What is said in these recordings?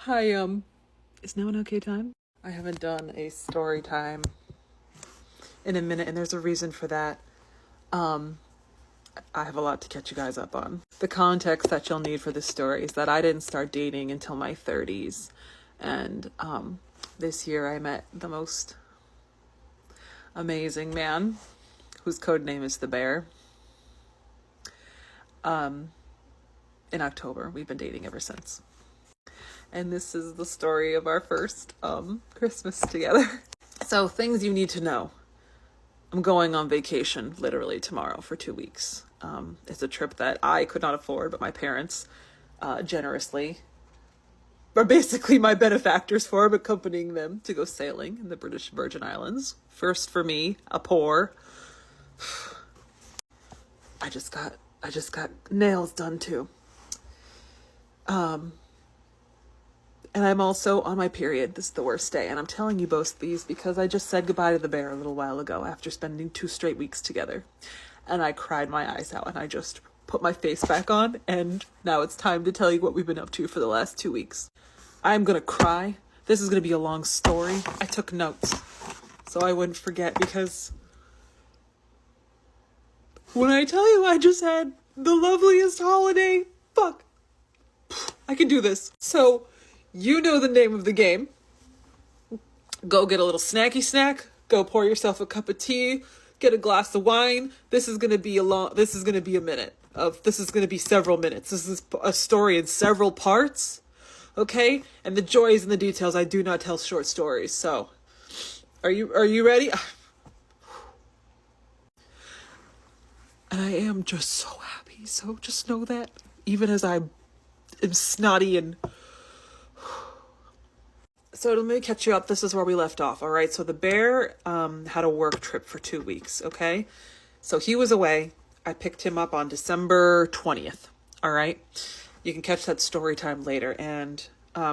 Hi, is now an okay time? I haven't done a story time in a minute, and there's a reason for that. Um, I have a lot to catch you guys up on. The context that you'll need for this story is that I didn't start dating until my 30s, and this year I met the most amazing man, whose code name is the Bear. In October, we've been dating ever since. And this is the story of our first Christmas together. So, things you need to know. I'm going on vacation literally tomorrow for 2 weeks. It's a trip that I could not afford, but my parents generously are basically my benefactors for accompanying them to go sailing in the British Virgin Islands. First for me, a pour. I just got nails done too. And I'm also on my period. This is the worst day. And I'm telling you both these because I just said goodbye to the Bear a little while ago after spending 2 straight weeks together. And I cried my eyes out and I just put my face back on. And now it's time to tell you what we've been up to for the last 2 weeks. I'm going to cry. This is going to be a long story. I took notes so I wouldn't forget because when I tell you I just had the loveliest holiday, fuck, I can do this. So, you know the name of the game. Go get a little snacky snack. Go pour yourself a cup of tea. Get a glass of wine. This is going to be a minute. This is going to be several minutes. This is a story in several parts. Okay? And the joy is in the details. I do not tell short stories. So, are you ready? And I am just so happy. So just know that even as I am snotty and... So let me catch you up. This is where we left off. All right. So the Bear had a work trip for 2 weeks. Okay. So he was away. I picked him up on December 20th. All right. You can catch that story time later. And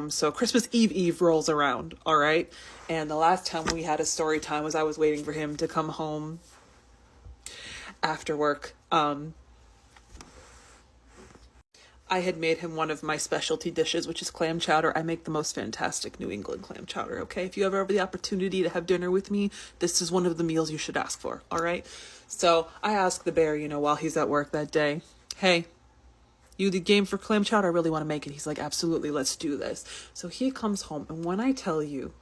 so Christmas Eve rolls around. All right. And the last time we had a story time was I was waiting for him to come home after work. I had made him one of my specialty dishes, which is clam chowder. I make the most fantastic New England clam chowder, okay? If you ever have the opportunity to have dinner with me, this is one of the meals you should ask for, all right? So I asked the Bear, while he's at work that day, hey, you the game for clam chowder? I really want to make it. He's like, absolutely, let's do this. So he comes home, and when I tell you,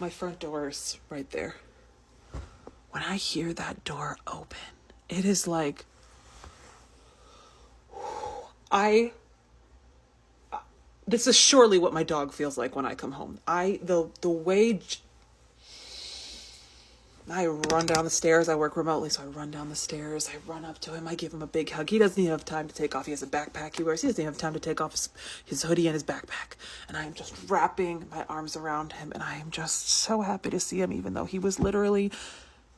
my front door is right there. When I hear that door open, it is like... this is surely what my dog feels like when I come home. The way I run down the stairs, I work remotely, so I run down the stairs, I run up to him, I give him a big hug. He doesn't even have time to take off. He has a backpack he wears. He doesn't even have time to take off his hoodie and his backpack. And I am just wrapping my arms around him, and I am just so happy to see him, even though he was literally,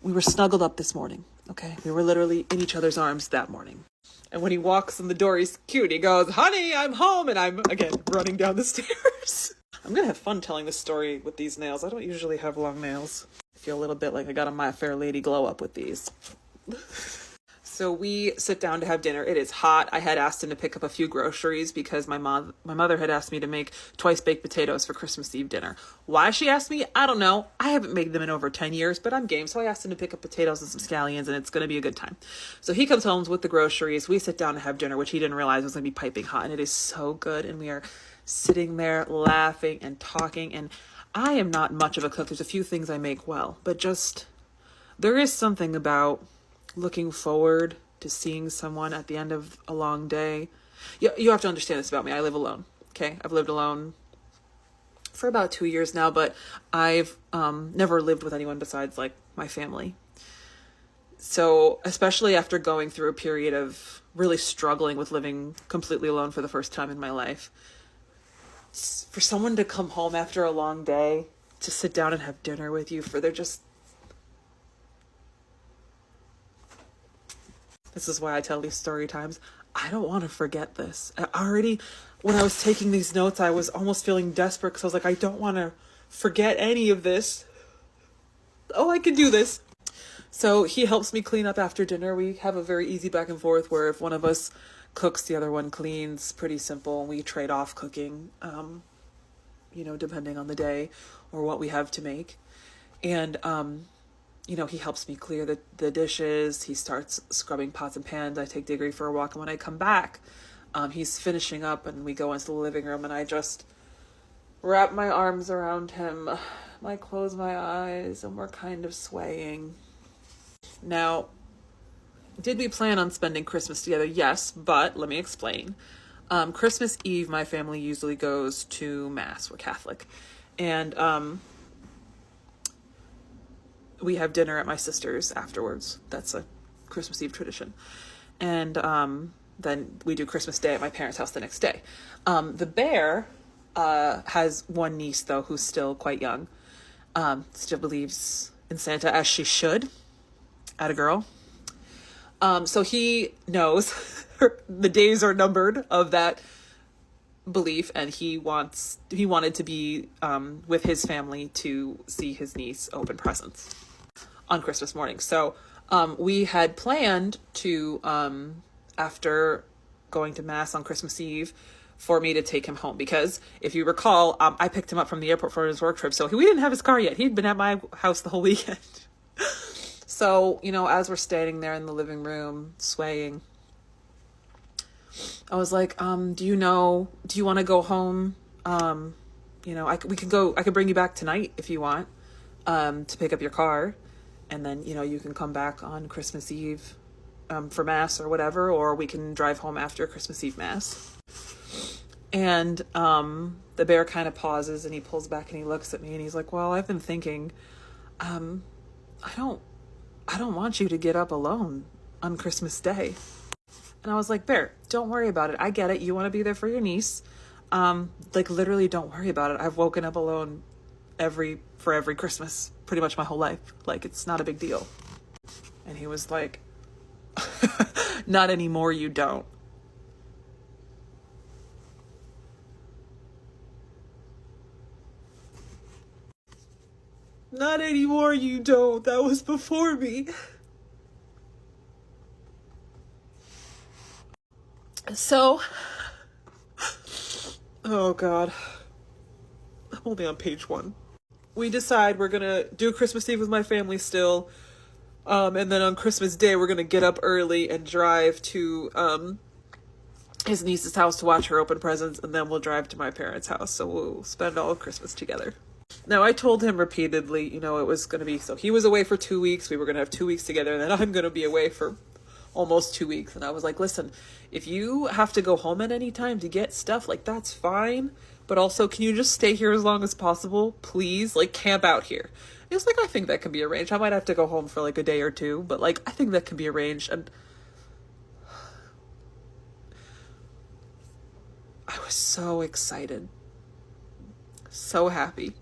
we were snuggled up this morning, okay? We were literally in each other's arms that morning. And when he walks in the door, he's cute. He goes, honey, I'm home. And I'm, again, running down the stairs. I'm going to have fun telling this story with these nails. I don't usually have long nails. I feel a little bit like I got a My Fair Lady glow up with these. So we sit down to have dinner. It is hot. I had asked him to pick up a few groceries because my mother had asked me to make twice baked potatoes for Christmas Eve dinner. Why she asked me, I don't know. I haven't made them in over 10 years, but I'm game. So I asked him to pick up potatoes and some scallions, and it's going to be a good time. So he comes home with the groceries. We sit down to have dinner, which he didn't realize was going to be piping hot, and it is so good. And we are sitting there laughing and talking, and I am not much of a cook. There's a few things I make well, but just there is something about looking forward to seeing someone at the end of a long day. You have to understand this about me. I live alone. Okay. I've lived alone for about 2 years now, but I've never lived with anyone besides like my family. So especially after going through a period of really struggling with living completely alone for the first time in my life, for someone to come home after a long day to sit down and have dinner with you, this is why I tell these story times. I don't want to forget this. When I was taking these notes, I was almost feeling desperate because I was like, I don't want to forget any of this. Oh, I can do this. So he helps me clean up after dinner. We have a very easy back and forth where if one of us cooks, the other one cleans. Pretty simple. We trade off cooking. depending on the day or what we have to make. And, he helps me clear the dishes. He starts scrubbing pots and pans. I take Diggory for a walk. And when I come back, he's finishing up and we go into the living room and I just wrap my arms around him. I close my eyes and we're kind of swaying. Now, did we plan on spending Christmas together? Yes, but let me explain. Christmas Eve, my family usually goes to Mass. We're Catholic. And we have dinner at my sister's afterwards. That's a Christmas Eve tradition. And then we do Christmas Day at my parents' house the next day. The bear has one niece, though, who's still quite young. Still believes in Santa, as she should. Atta girl. So he knows the days are numbered of that belief, and he wanted to be with his family to see his niece open presents on Christmas morning. So we had planned to, after going to Mass on Christmas Eve, for me to take him home, because if you recall, I picked him up from the airport for his work trip, so we didn't have his car yet. He'd been at my house the whole weekend. So, as we're standing there in the living room swaying, I was like, do you want to go home? I could bring you back tonight if you want, to pick up your car. And then, you can come back on Christmas Eve, for Mass or whatever, or we can drive home after Christmas Eve Mass. And, the bear kind of pauses and he pulls back and he looks at me and he's like, well, I've been thinking, I don't want you to get up alone on Christmas Day. And I was like, Bear, don't worry about it. I get it. You want to be there for your niece. Literally don't worry about it. I've woken up alone for every Christmas, pretty much my whole life. It's not a big deal. And he was like, not anymore, you don't. Not anymore, you don't. That was before me. So, oh God, I'm only on page 1. We decide we're gonna do Christmas Eve with my family still, and then on Christmas Day we're gonna get up early and drive to his niece's house to watch her open presents, and then we'll drive to my parents' house, so we'll spend all of Christmas together. Now, I told him repeatedly, it was going to be, so he was away for 2 weeks, we were going to have 2 weeks together, and then I'm going to be away for almost 2 weeks. And I was like, listen, if you have to go home at any time to get stuff, that's fine. But also, can you just stay here as long as possible, please? Camp out here. He was like, I think that can be arranged. I might have to go home for a day or two, but I think that can be arranged. And I was so excited. So happy.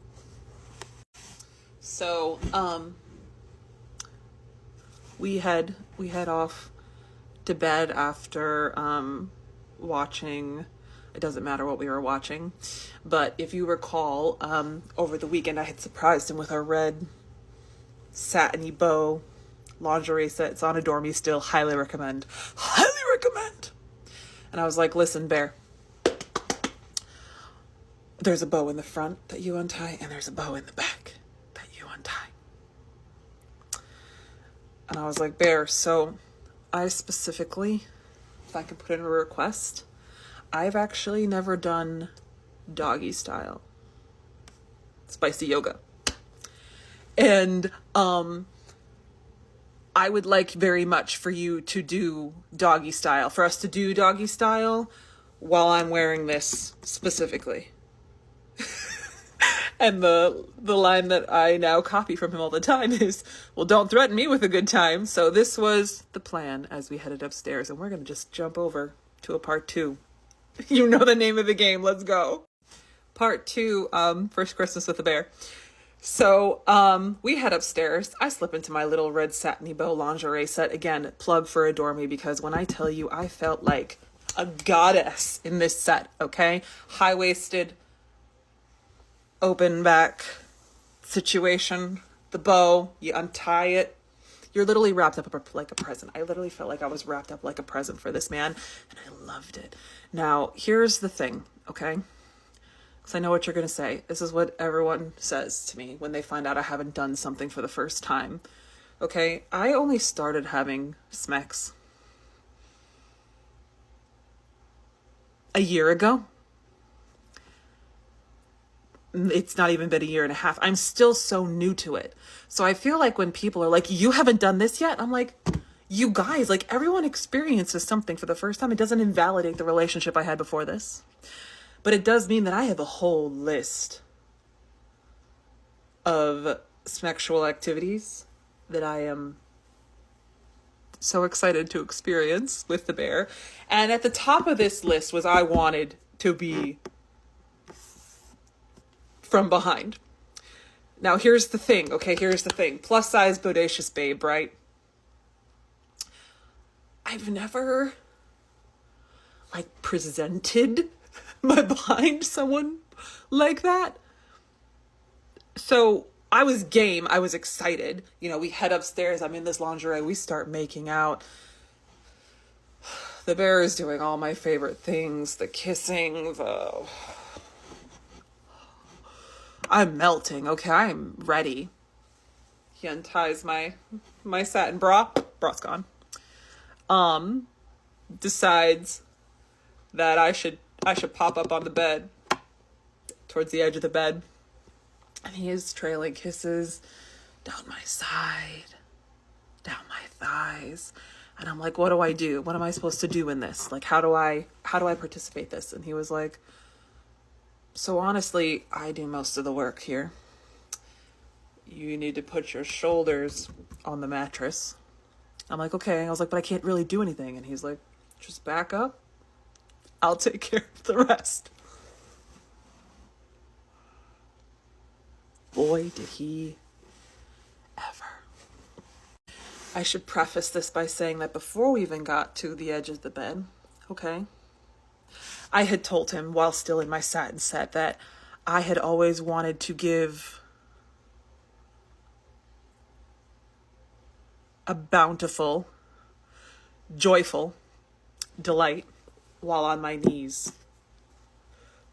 So, we head off to bed after, watching, it doesn't matter what we were watching, but if you recall, over the weekend I had surprised him with a red satiny bow lingerie set. It's on Adore Me still. Highly recommend. And I was like, listen, Bear, there's a bow in the front that you untie, and there's a bow in the back that you untie. And I was like, Bear, so I specifically, if I could put in a request, I've actually never done doggy style spicy yoga. And I would like very much for you to do doggy style, for us to do doggy style while I'm wearing this specifically. And the line that I now copy from him all the time is, well, don't threaten me with a good time. So this was the plan as we headed upstairs, and we're going to just jump over to a part 2. You know the name of the game. Let's go. Part 2, First Christmas with the Bear. So we head upstairs. I slip into my little red satiny bow lingerie set. Again, plug for Adore Me, because when I tell you, I felt like a goddess in this set, okay? High-waisted, open back situation, the bow, you untie it, you're literally wrapped up like a present. I literally felt like I was wrapped up like a present for this man, and I loved it. Now, here's the thing, okay? because I know what you're going to say. This is what everyone says to me when they find out I haven't done something for the first time. Okay, I only started having smecks a year ago. It's not even been a year and a half. I'm still so new to it. So I feel like when people are like, you haven't done this yet? I'm like, you guys, like, everyone experiences something for the first time. It doesn't invalidate the relationship I had before this. But it does mean that I have a whole list of sexual activities that I am so excited to experience with the bear. And at the top of this list was I wanted to be from behind. Now, here's the thing, okay? Here's the thing. Plus size, bodacious babe, right? I've never, like, presented my behind someone like that. So I was game. I was excited. You know, we head upstairs. I'm in this lingerie. We start making out. The bear is doing all my favorite things. The kissing, I'm melting. Okay, I'm ready. He unties my satin bra. Bra's gone. Decides that I should pop up on the bed, towards the edge of the bed. And he is trailing kisses down my side, down my thighs. And I'm like, what do I do? What am I supposed to do in this? Like, how do I participate this? And he was like, so honestly, I do most of the work here. You need to put your shoulders on the mattress. I'm like, okay. I was like, but I can't really do anything. And he's like, just back up. I'll take care of the rest. Boy, did he ever. I should preface this by saying that before we even got to the edge of the bed, okay, I had told him while still in my satin set that I had always wanted to give a bountiful, joyful delight while on my knees,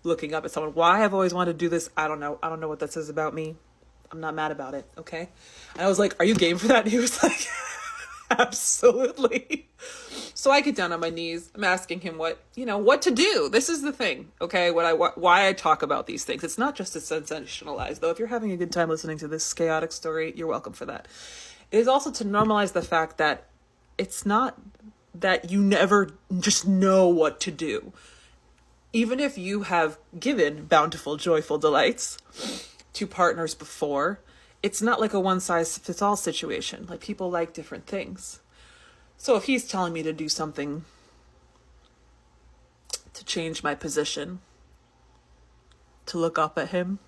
looking up at someone. Why I've always wanted to do this, I don't know. I don't know what that says about me. I'm not mad about it, okay? And I was like, are you game for that? And he was like, absolutely. So I get down on my knees. I'm asking him what to do. This is the thing, okay? Why I talk about these things. It's not just to sensationalize, though. If you're having a good time listening to this chaotic story, you're welcome for that. It is also to normalize the fact that it's not that you never just know what to do. Even if you have given bountiful, joyful delights to partners before, it's not like a one-size-fits-all situation. Like, people like different things. So if he's telling me to do something to change my position, to look up at him,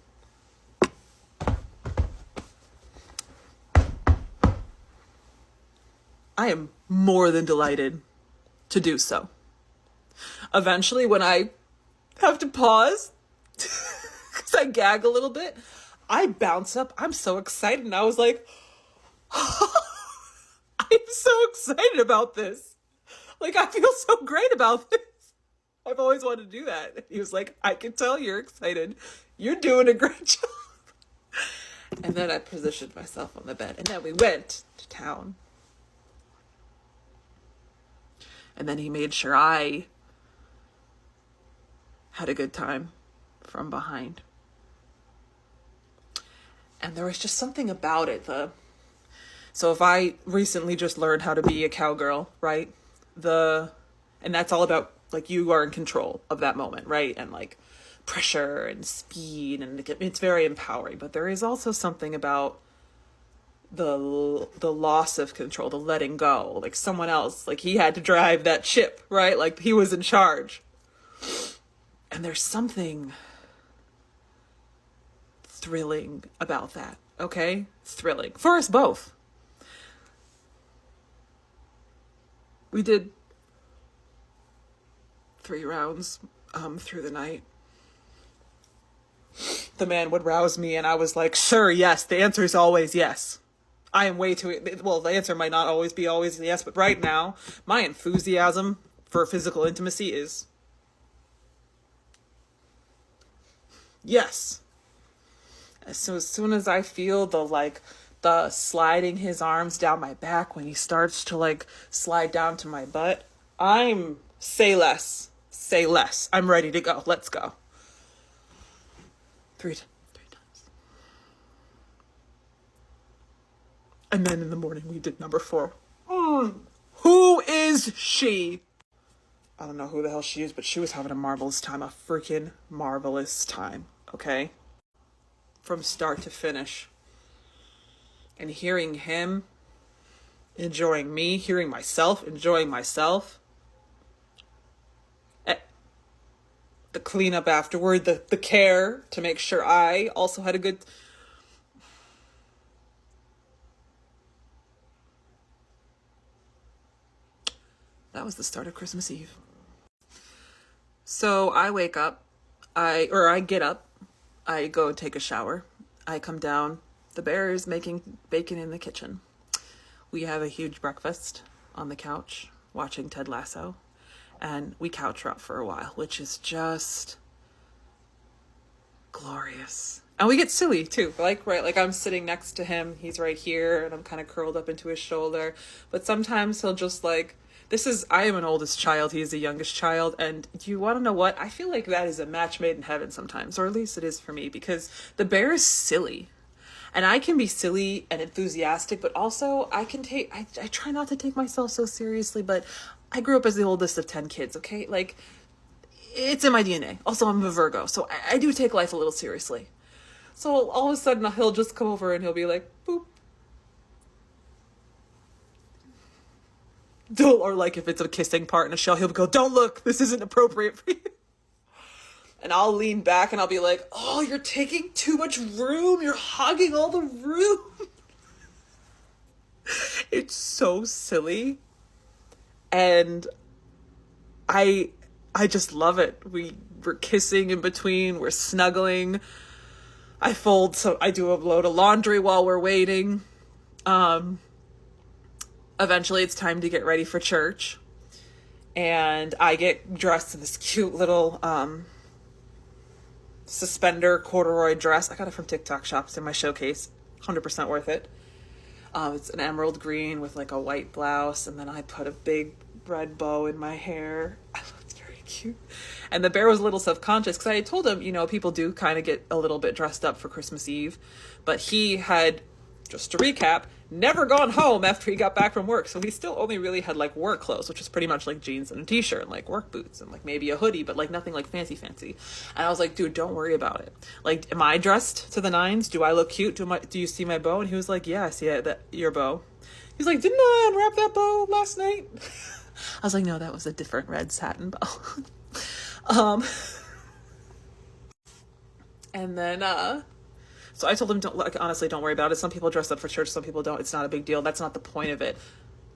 I am more than delighted to do so. Eventually, when I have to pause, because I gag a little bit, I bounce up. I'm so excited. And I was like, I'm so excited about this. Like, I feel so great about this. I've always wanted to do that. He was like, I can tell you're excited. You're doing a great job. And then I positioned myself on the bed. And then we went to town. And then he made sure I had a good time from behind. And there was just something about it. So if I recently just learned how to be a cowgirl, right? And that's all about, like, you are in control of that moment, right? And like pressure and speed, and it's very empowering. But there is also something about the loss of control, the letting go. Like, someone else, like, he had to drive that ship, right? Like, he was in charge. And there's something thrilling about that, okay? Thrilling. For us both. We did 3 rounds through the night. The man would rouse me and I was like, sure, yes. The answer is always yes. I am way too, well, the answer might not always be yes, but right now, my enthusiasm for physical intimacy is Yes. So as soon as I feel the sliding his arms down my back, when he starts to like slide down to my butt, I'm say less. Say less. I'm ready to go. Let's go. Three times. And then in the morning we did number 4. Who is she? I don't know who the hell she is, but she was having a marvelous time. A freaking marvelous time. Okay? From start to finish. And hearing him enjoying me, hearing myself enjoying myself. The cleanup afterward, the care to make sure I also had a good... That was the start of Christmas Eve. So I wake up, I get up, I go take a shower, I come down, the bear is making bacon in the kitchen. We have a huge breakfast on the couch, watching Ted Lasso, and we couch up for a while, which is just glorious. And we get silly too, like I'm sitting next to him, he's right here, and I'm kind of curled up into his shoulder, but sometimes he'll just like, I am an oldest child, he is the youngest child, and do you want to know what? I feel like that is a match made in heaven sometimes, or at least it is for me, because the bear is silly. And I can be silly and enthusiastic, but also I try not to take myself so seriously, but I grew up as the oldest of 10 kids, okay? Like, it's in my DNA. Also, I'm a Virgo, so I do take life a little seriously. So all of a sudden, he'll just come over and he'll be like, boop. Or like if it's a kissing part in a show, he'll go, don't look, this isn't appropriate for you. And I'll lean back and I'll be like, oh, you're taking too much room. You're hogging all the room. It's so silly. And I just love it. We're kissing in between. We're snuggling. I do a load of laundry while we're waiting. Eventually it's time to get ready for church. And I get dressed in this cute little suspender corduroy dress. I got it from TikTok shop. It's in my showcase. 100% worth it. It's an emerald green with like a white blouse, and then I put a big red bow in my hair. It's very cute. And the bear was a little self-conscious because I had told him, people do kind of get a little bit dressed up for Christmas Eve, but he had, just to recap, never gone home after he got back from work. So he still only really had like work clothes, which was pretty much like jeans and a t-shirt and like work boots and like maybe a hoodie, but like nothing like fancy. And I was like, dude, don't worry about it. Like, am I dressed to the nines? Do I look cute? Do you see my bow? And he was like, yeah, I see your bow. He's like, didn't I unwrap that bow last night? I was like, no, that was a different red satin bow. And then, so I told him, honestly, don't worry about it. Some people dress up for church, some people don't. It's not a big deal. That's not the point of it.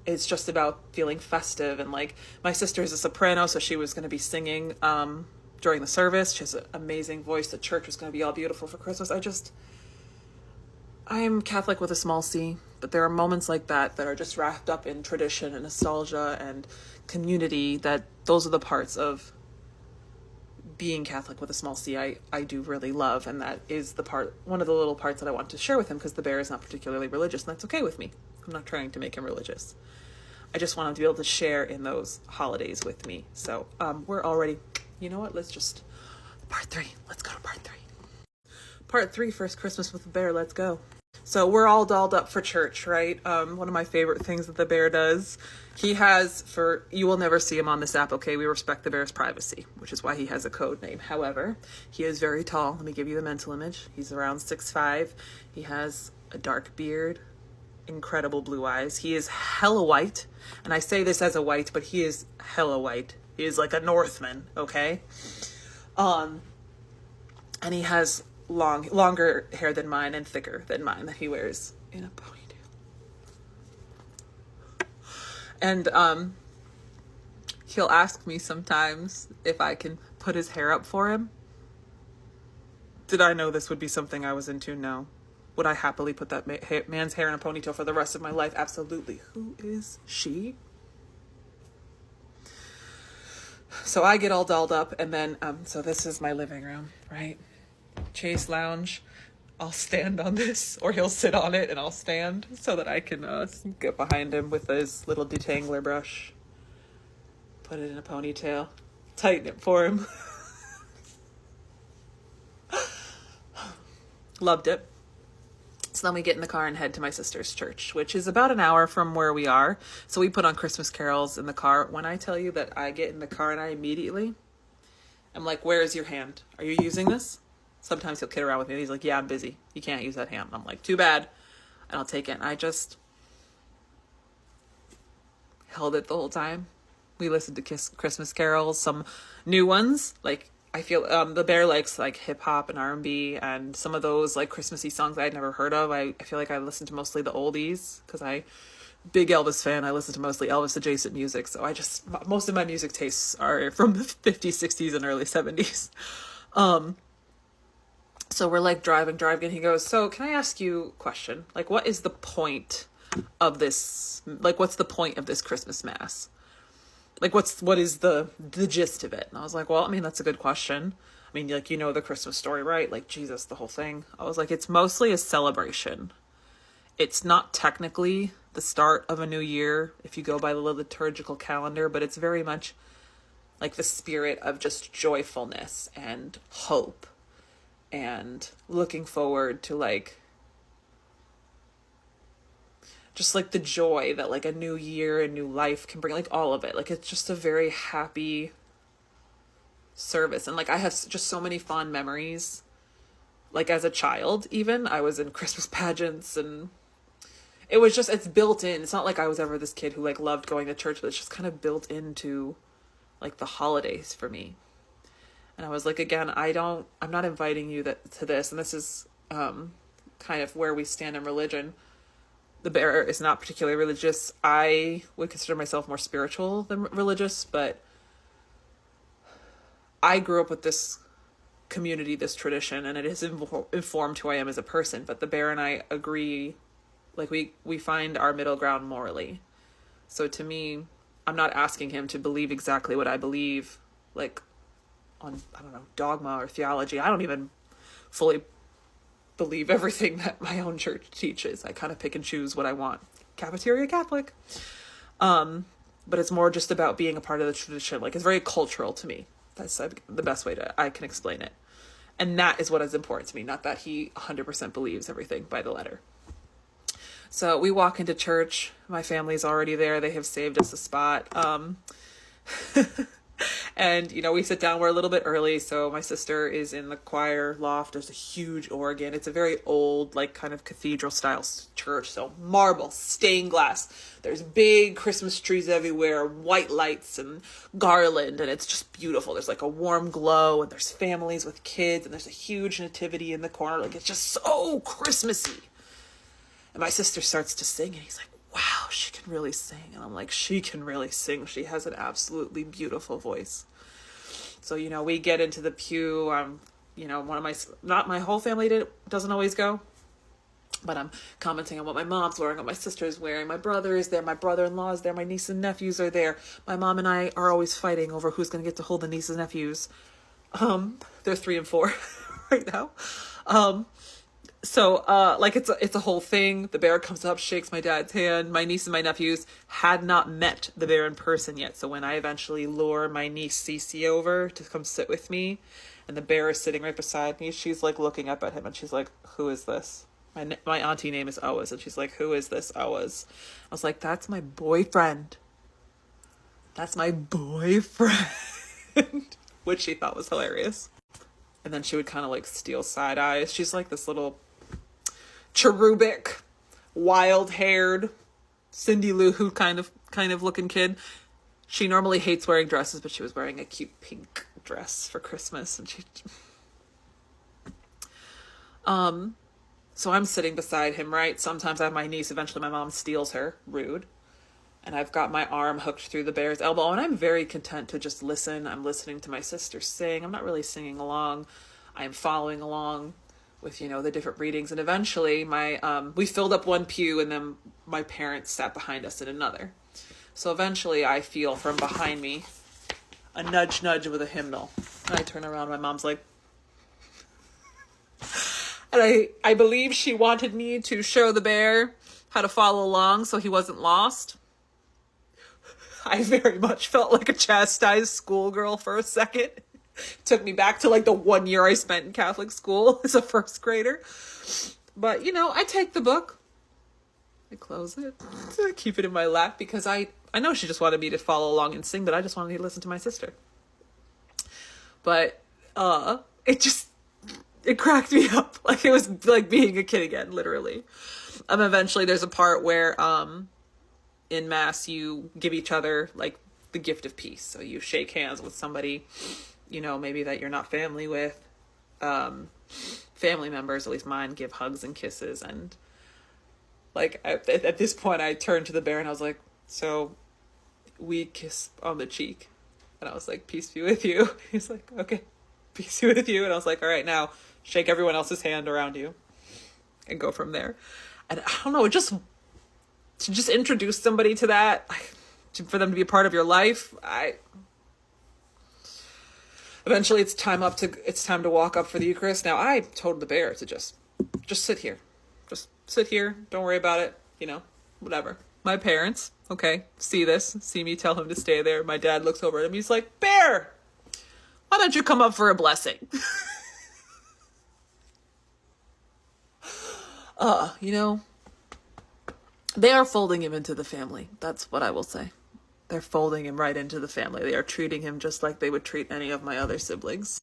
It's just about feeling festive. And like, my sister is a soprano, so she was going to be singing during the service. She has an amazing voice. The church was going to be all beautiful for Christmas. I'm Catholic with a small c, but there are moments like that are just wrapped up in tradition and nostalgia and community, that those are the parts of being Catholic with a small c I do really love, and that is one of the little parts that I want to share with him, because the bear is not particularly religious, and that's okay with me. I'm not trying to make him religious. I just want him to be able to share in those holidays with me. So we're already, you know what, part 3, let's go to part 3. Part 3, first Christmas with the bear, let's go. So we're all dolled up for church, right? One of my favorite things that the bear does, you will never see him on this app, okay? We respect the bear's privacy, which is why he has a code name. However, he is very tall. Let me give you the mental image. He's around 6'5". He has a dark beard, incredible blue eyes. He is hella white, and I say this as a white, but he is hella white. He is like a Northman, okay? And he has longer hair than mine and thicker than mine that he wears in a ponytail. And he'll ask me sometimes if I can put his hair up for him. Did I know this would be something I was into? No. Would I happily put that man's hair in a ponytail for the rest of my life? Absolutely. Who is she? So I get all dolled up, and then so this is my living room, right? Chase lounge, I'll stand on this, or he'll sit on it and I'll stand so that I can get behind him with his little detangler brush. Put it in a ponytail, tighten it for him. Loved it. So then we get in the car and head to my sister's church, which is about an hour from where we are. So we put on Christmas carols in the car. When I tell you that I get in the car and I immediately, I'm like, where is your hand? Are you using this? Sometimes he'll kid around with me. He's like, yeah, I'm busy. You can't use that hand. I'm like, too bad. And I'll take it. And I just held it the whole time. We listened to Christmas carols, some new ones. Like, I feel the bear likes like hip hop and R&B, and some of those like Christmassy songs I'd never heard of. I feel like I listen to mostly the oldies because big Elvis fan. I listen to mostly Elvis adjacent music. So most of my music tastes are from the 50s, 60s, and early 70s. So we're like driving. And he goes, so can I ask you a question? Like, what is the point of this? Like, what's the point of this Christmas mass? Like, what is the gist of it? And I was like, well, I mean, that's a good question. I mean, like, you know the Christmas story, right? Like, Jesus, the whole thing. I was like, it's mostly a celebration. It's not technically the start of a new year if you go by the liturgical calendar, but it's very much like the spirit of just joyfulness and hope and looking forward to like just like the joy that like a new year and new life can bring, like all of it. Like, it's just a very happy service. And like, I have just so many fond memories. Like, as a child, even I was in Christmas pageants, and it's built in. It's not like I was ever this kid who like loved going to church, but it's just kind of built into like the holidays for me. And I was like, again, I'm not inviting you to this. And this is kind of where we stand in religion. The bear is not particularly religious. I would consider myself more spiritual than religious, but I grew up with this community, this tradition, and it has informed who I am as a person. But the bear and I agree, like we find our middle ground morally. So to me, I'm not asking him to believe exactly what I believe, like on, I don't know, dogma or theology. I don't even fully believe everything that my own church teaches. I kind of pick and choose what I want. Cafeteria Catholic. But it's more just about being a part of the tradition. Like, it's very cultural to me. That's the best way I can explain it. And that is what is important to me, not that he 100% believes everything by the letter. So we walk into church. My family's already there. They have saved us a spot. And, you know, we sit down, we're a little bit early. So my sister is in the choir loft. There's a huge organ. It's a very old, like kind of cathedral style church. So marble, stained glass. There's big Christmas trees everywhere, white lights and garland. And it's just beautiful. There's like a warm glow, and there's families with kids, and there's a huge nativity in the corner. Like, it's just so Christmassy. And my sister starts to sing, and he's like, wow, she can really sing. And I'm like, she can really sing. She has an absolutely beautiful voice. So, you know, we get into the pew. You know, not my whole family doesn't always go, but I'm commenting on what my mom's wearing, what my sister's wearing. My brother is there. My brother-in-law is there. My niece and nephews are there. My mom and I are always fighting over who's going to get to hold the nieces and nephews. They're 3 and 4 right now. So, like, it's a whole thing. The bear comes up, shakes my dad's hand. My niece and my nephews had not met the bear in person yet. So when I eventually lure my niece Cece over to come sit with me, and the bear is sitting right beside me, she's like looking up at him, and she's like, who is this? My auntie name is Owas, and she's like, who is this Owas? I was like, that's my boyfriend. That's my boyfriend. Which she thought was hilarious. And then she would kind of like steal side eyes. She's like this little cherubic, wild-haired, Cindy Lou Who kind of looking kid. She normally hates wearing dresses, but she was wearing a cute pink dress for Christmas, and so I'm sitting beside him, right? Sometimes I have my niece. Eventually, my mom steals her. Rude. And I've got my arm hooked through the bear's elbow, and I'm very content to just listen. I'm listening to my sister sing. I'm not really singing along. I'm following along with, you know, the different readings. And eventually we filled up one pew, and then my parents sat behind us in another. So eventually I feel from behind me a nudge with a hymnal. And I turn around, my mom's like, And I believe she wanted me to show the bear how to follow along so he wasn't lost. I very much felt like a chastised schoolgirl for a second. Took me back to like the 1 year I spent in Catholic school as a first grader. But, you know, I take the book. I close it. I keep it in my lap because I know she just wanted me to follow along and sing, but I just wanted to listen to my sister. But it cracked me up. Like it was like being a kid again, literally. Eventually there's a part where in mass you give each other like the gift of peace. So you shake hands with somebody, you know, maybe that you're not family with. Family members, at least mine, give hugs and kisses. And like at this point I turned to the bear and I was like, so we kiss on the cheek. And I was like, peace be with you. He's like, okay, peace be with you. And I was like, all right, now shake everyone else's hand around you and go from there. And I don't know, to just introduce somebody to that, for them to be a part of your life. Eventually it's time to walk up for the Eucharist. Now I told the bear to just sit here. Just sit here. Don't worry about it. You know, whatever. My parents, okay, see me tell him to stay there. My dad looks over at him. He's like, Bear, why don't you come up for a blessing? You know, they are folding him into the family. That's what I will say. They're folding him right into the family. They are treating him just like they would treat any of my other siblings.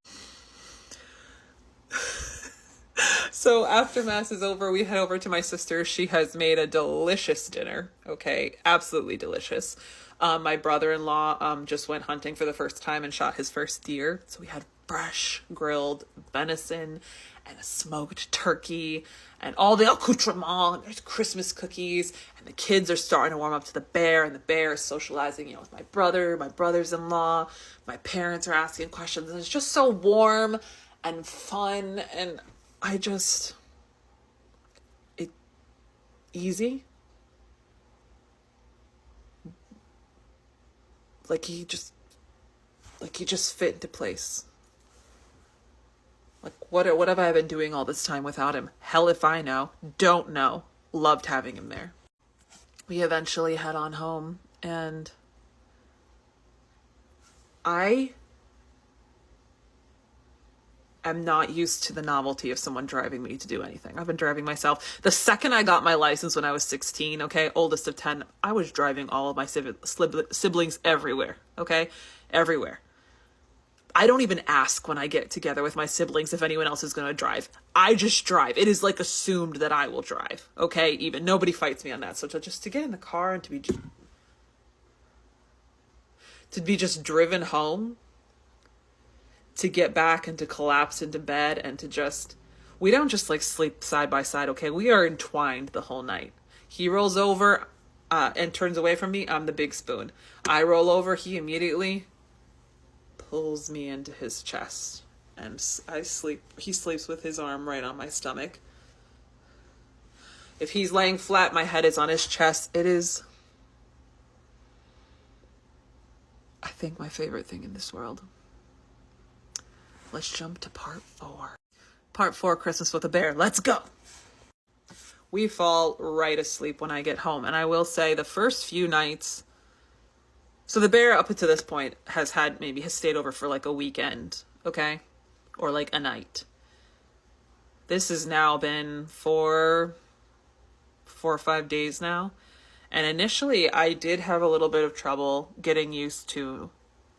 So after mass is over, we head over to my sister. She has made a delicious dinner. Okay, absolutely delicious. My brother-in-law just went hunting for the first time and shot his first deer. So we had fresh grilled venison and a smoked turkey and all the accoutrements. And there's Christmas cookies, and the kids are starting to warm up to the bear, and the bear is socializing, you know, with my brother, my brothers-in-law. My parents are asking questions, and it's just so warm and fun. And easy. Like he just fit into place. Like what have I been doing all this time without him? Hell if I know. Don't know. Loved having him there. We eventually head on home, and I am not used to the novelty of someone driving me to do anything. I've been driving myself. The second I got my license when I was 16, okay, oldest of 10, I was driving all of my siblings everywhere, okay? Everywhere. I don't even ask when I get together with my siblings if anyone else is going to drive. I just drive. It is like assumed that I will drive, okay? Even nobody fights me on that. So to get in the car and to be just driven home, to get back and to collapse into bed and we don't just like sleep side by side, okay? We are entwined the whole night. He rolls over and turns away from me. I'm the big spoon. I roll over. He immediately pulls me into his chest, and he sleeps with his arm right on my stomach. If he's laying flat, my head is on his chest. It is, I think, my favorite thing in this world. Let's jump to part 4. Part 4, Christmas with a Bear. Let's go. We fall right asleep when I get home. And I will say the first few nights, so the bear up until this point has stayed over for like a weekend, okay? Or like a night. This has now been 4 or 5 days now. And initially I did have a little bit of trouble getting used to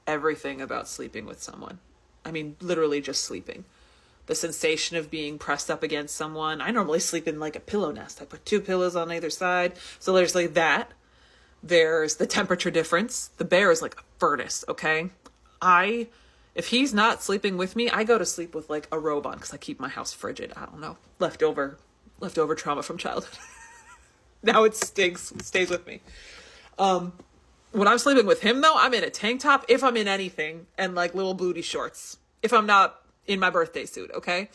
everything about sleeping with someone. I mean, literally just sleeping. The sensation of being pressed up against someone. I normally sleep in like a pillow nest. I put 2 pillows on either side. So there's like that. There's the temperature difference. The bear is like a furnace, okay? If he's not sleeping with me, I go to sleep with like a robe on because I keep my house frigid. I don't know. Leftover trauma from childhood. Now it stays with me. When I'm sleeping with him though, I'm in a tank top if I'm in anything and like little booty shorts. If I'm not in my birthday suit, okay?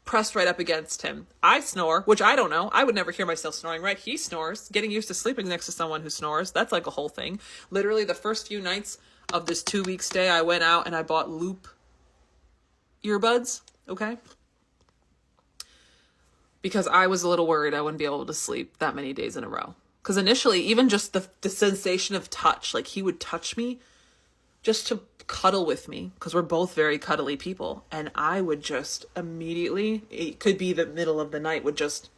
Pressed right up against him. I snore, which I don't know. I would never hear myself snoring, right? He snores. Getting used to sleeping next to someone who snores, that's like a whole thing. Literally the first few nights of this 2-week stay, I went out and I bought loop earbuds, okay? because I was a little worried I wouldn't be able to sleep that many days in a row. Because initially, even just the sensation of touch, like he would touch me just to cuddle with me, because we're both very cuddly people, and I would just immediately, it could be the middle of the night, would just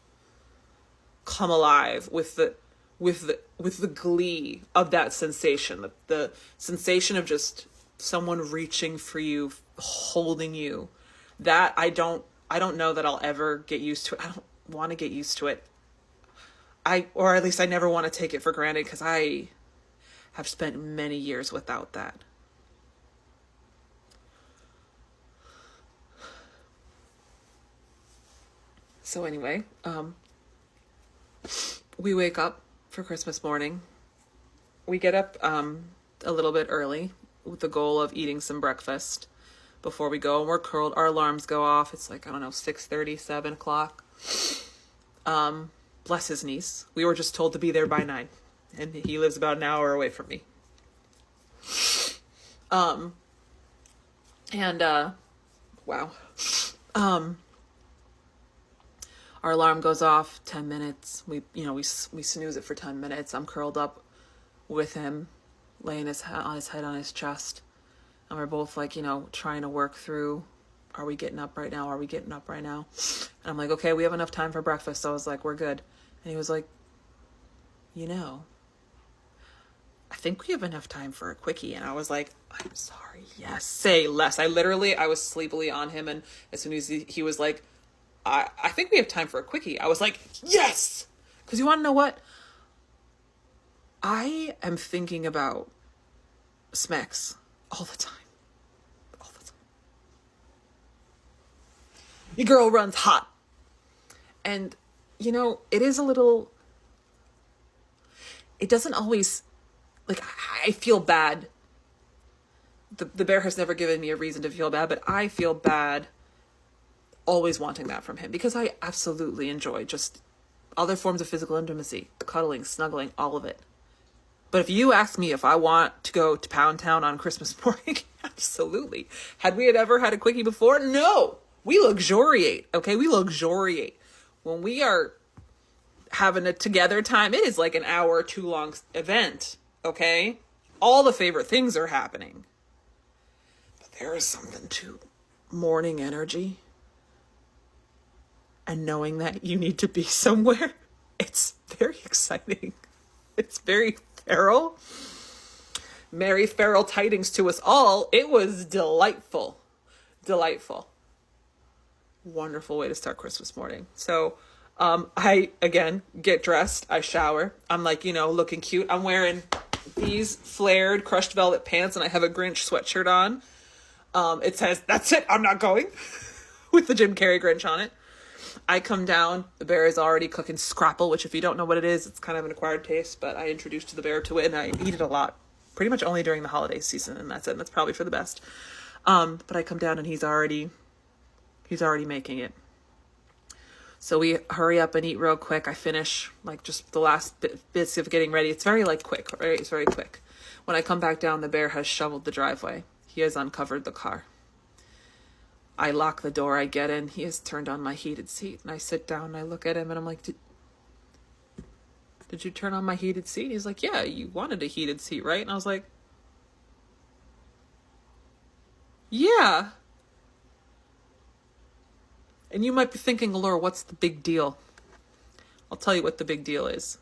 come alive with the glee of that sensation, the sensation of just someone reaching for you, holding you. That I don't know that I'll ever get used to it. I don't want to get used to it. Or at least I never want to take it for granted, because I have spent many years without that. So anyway, we wake up for Christmas morning. We get up a little bit early with the goal of eating some breakfast before we go. And we're curled. Our alarms go off. It's like, I don't know, 6:30, 7 o'clock. Bless his niece. We were just told to be there by 9. And he lives about an hour away from me. Wow. Our alarm goes off, 10 minutes. We snooze it for 10 minutes. I'm curled up with him, laying his head on his chest. And we're both like, trying to work through, are we getting up right now? Are we getting up right now? And I'm like, okay, we have enough time for breakfast. So I was like, we're good. And he was like, I think we have enough time for a quickie. And I was like, I'm sorry. Yes, say less. I was sleepily on him. And as soon as he was like, I think we have time for a quickie, I was like, yes! Because you want to know what? I am thinking about Smex all the time. All the time. Your girl runs hot. And, it is a little... It doesn't always... Like, I feel bad. The bear has never given me a reason to feel bad, but I feel bad always wanting that from him, because I absolutely enjoy just other forms of physical intimacy, cuddling, snuggling, all of it. But if you ask me if I want to go to Pound Town on Christmas morning, absolutely. Had we ever had a quickie before? No. We luxuriate, okay? We luxuriate. When we are having a together time, it is like an hour or 2 long event, okay? All the favorite things are happening. But there is something to morning energy. And knowing that you need to be somewhere, it's very exciting. It's very feral. Merry feral tidings to us all. It was delightful. Delightful. Wonderful way to start Christmas morning. So, I, again, get dressed. I shower. I'm like, looking cute. I'm wearing these flared crushed velvet pants, and I have a Grinch sweatshirt on. It says, "That's it, I'm not going," with the Jim Carrey Grinch on it. I come down, the bear is already cooking scrapple, which if you don't know what it is, it's kind of an acquired taste, but I introduced the bear to it, and I eat it a lot, pretty much only during the holiday season, and that's it, and that's probably for the best. But I come down and he's already making it. So we hurry up and eat real quick. I finish like just the last bits of getting ready. It's very quick, right? It's very quick. When I come back down, the bear has shoveled the driveway. He has uncovered the car. I lock the door, I get in, he has turned on my heated seat, and I sit down and I look at him and I'm like, did you turn on my heated seat? He's like, yeah, you wanted a heated seat, right? And I was like, yeah. And you might be thinking, Laura, what's the big deal? I'll tell you what the big deal is.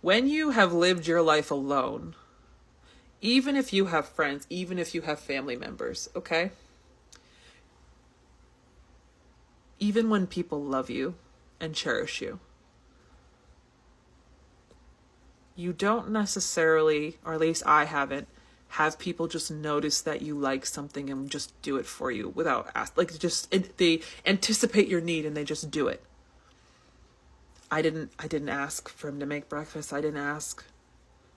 When you have lived your life alone, even if you have friends, even if you have family members, okay? Even when people love you and cherish you, you don't necessarily, or at least I haven't, have people just notice that you like something and just do it for you without they anticipate your need and they just do it. I didn't ask for him to make breakfast. I didn't ask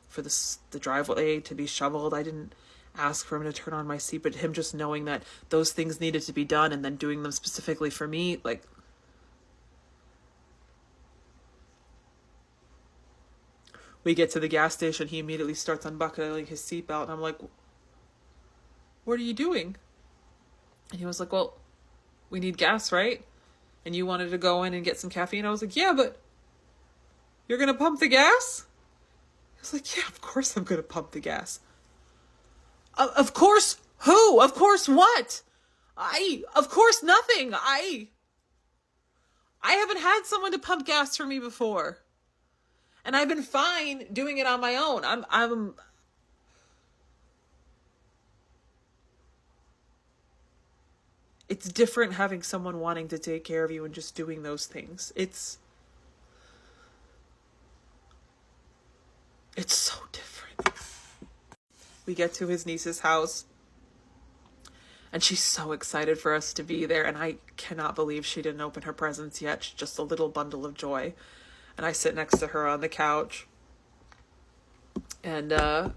for the driveway to be shoveled. I didn't ask for him to turn on my seat, but him just knowing that those things needed to be done and then doing them specifically for me, like, we get to the gas station, he immediately starts unbuckling his seatbelt, and I'm like, what are you doing? And he was like, well, we need gas, right? and you wanted to go in and get some caffeine. I was like, yeah, but you're going to pump the gas? I was like, yeah, of course I'm going to pump the gas. Of course who? Of course what? Of course nothing. I haven't had someone to pump gas for me before. And I've been fine doing it on my own. It's different having someone wanting to take care of you and just doing those things. It's so different. We get to his niece's house, and she's so excited for us to be there, and I cannot believe she didn't open her presents yet. She's just a little bundle of joy. And I sit next to her on the couch, and the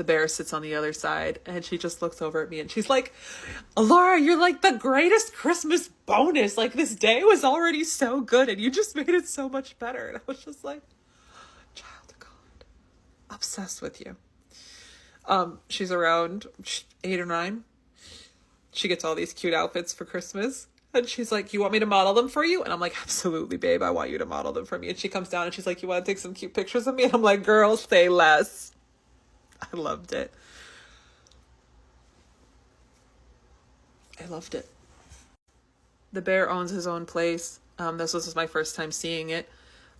bear sits on the other side, and she just looks over at me and she's like, Laura, you're like the greatest Christmas bonus. Like, this day was already so good and you just made it so much better. And I was just like, child of God, obsessed with you. She's around 8 or 9. She gets all these cute outfits for Christmas. And she's like, you want me to model them for you? And I'm like, absolutely, babe. I want you to model them for me. And she comes down and she's like, you want to take some cute pictures of me? And I'm like, girl, say less. I loved it. I loved it. The bear owns his own place. This was my first time seeing it.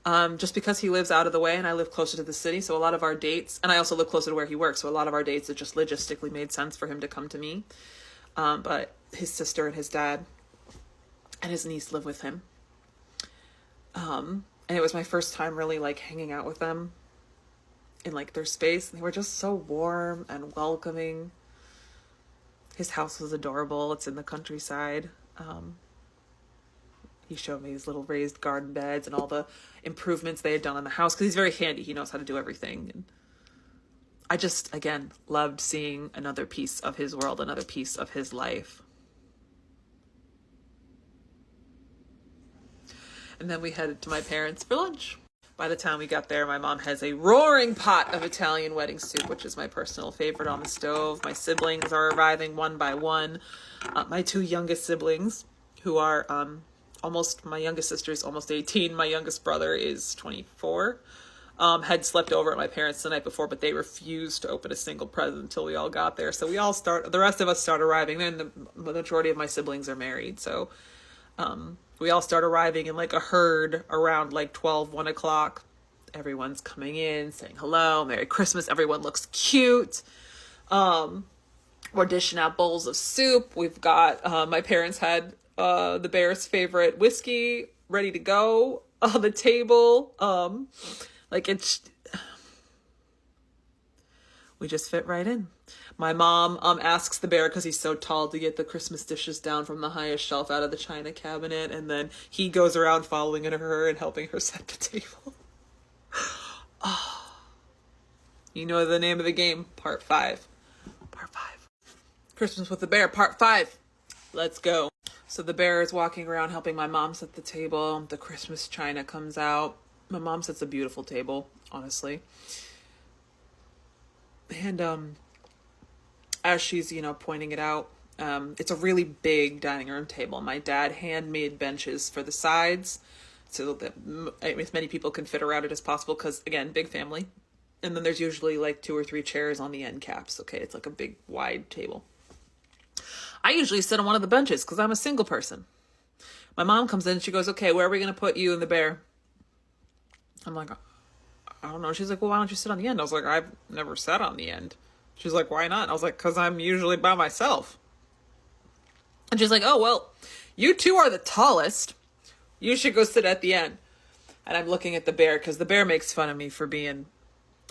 Just because he lives out of the way and I live closer to the city. So a lot of our dates, and I also live closer to where he works. So a lot of our dates, it just logistically made sense for him to come to me. But his sister and his dad and his niece live with him. And it was my first time really like hanging out with them in like their space. And they were just so warm and welcoming. His house was adorable. It's in the countryside. He showed me his little raised garden beds and all the improvements they had done on the house, because he's very handy. He knows how to do everything. And I just, again, loved seeing another piece of his world, another piece of his life. And then we headed to my parents' for lunch. By the time we got there, my mom has a roaring pot of Italian wedding soup, which is my personal favorite, on the stove. My siblings are arriving one by one. My 2 youngest siblings, who are my youngest sister is almost 18. My youngest brother is 24. Had slept over at my parents the night before, but they refused to open a single present until we all got there. So the rest of us start arriving. Then the majority of my siblings are married. So we all start arriving in like a herd around like 12, 1 o'clock. Everyone's coming in, saying hello, Merry Christmas. Everyone looks cute. We're dishing out bowls of soup. We've got, my parents had the bear's favorite whiskey ready to go on the table. We just fit right in. My mom asks the bear, because he's so tall, to get the Christmas dishes down from the highest shelf out of the china cabinet, and then he goes around following her and helping her set the table. Oh. You know the name of the game, part 5. Part 5. Christmas with the bear, part 5. Let's go. So the bear is walking around helping my mom set the table. The Christmas china comes out. My mom sets a beautiful table, honestly. And as she's, pointing it out, it's a really big dining room table. My dad handmade benches for the sides so that as many people can fit around it as possible, because, again, big family. And then there's usually like 2 or 3 chairs on the end caps. Okay, it's like a big, wide table. I usually sit on one of the benches because I'm a single person. My mom comes in and she goes, okay, where are we going to put you and the bear? I'm like, I don't know. She's like, well, why don't you sit on the end? I was like, I've never sat on the end. She's like, why not? I was like, because I'm usually by myself. And she's like, oh, well, you 2 are the tallest. You should go sit at the end. And I'm looking at the bear because the bear makes fun of me for being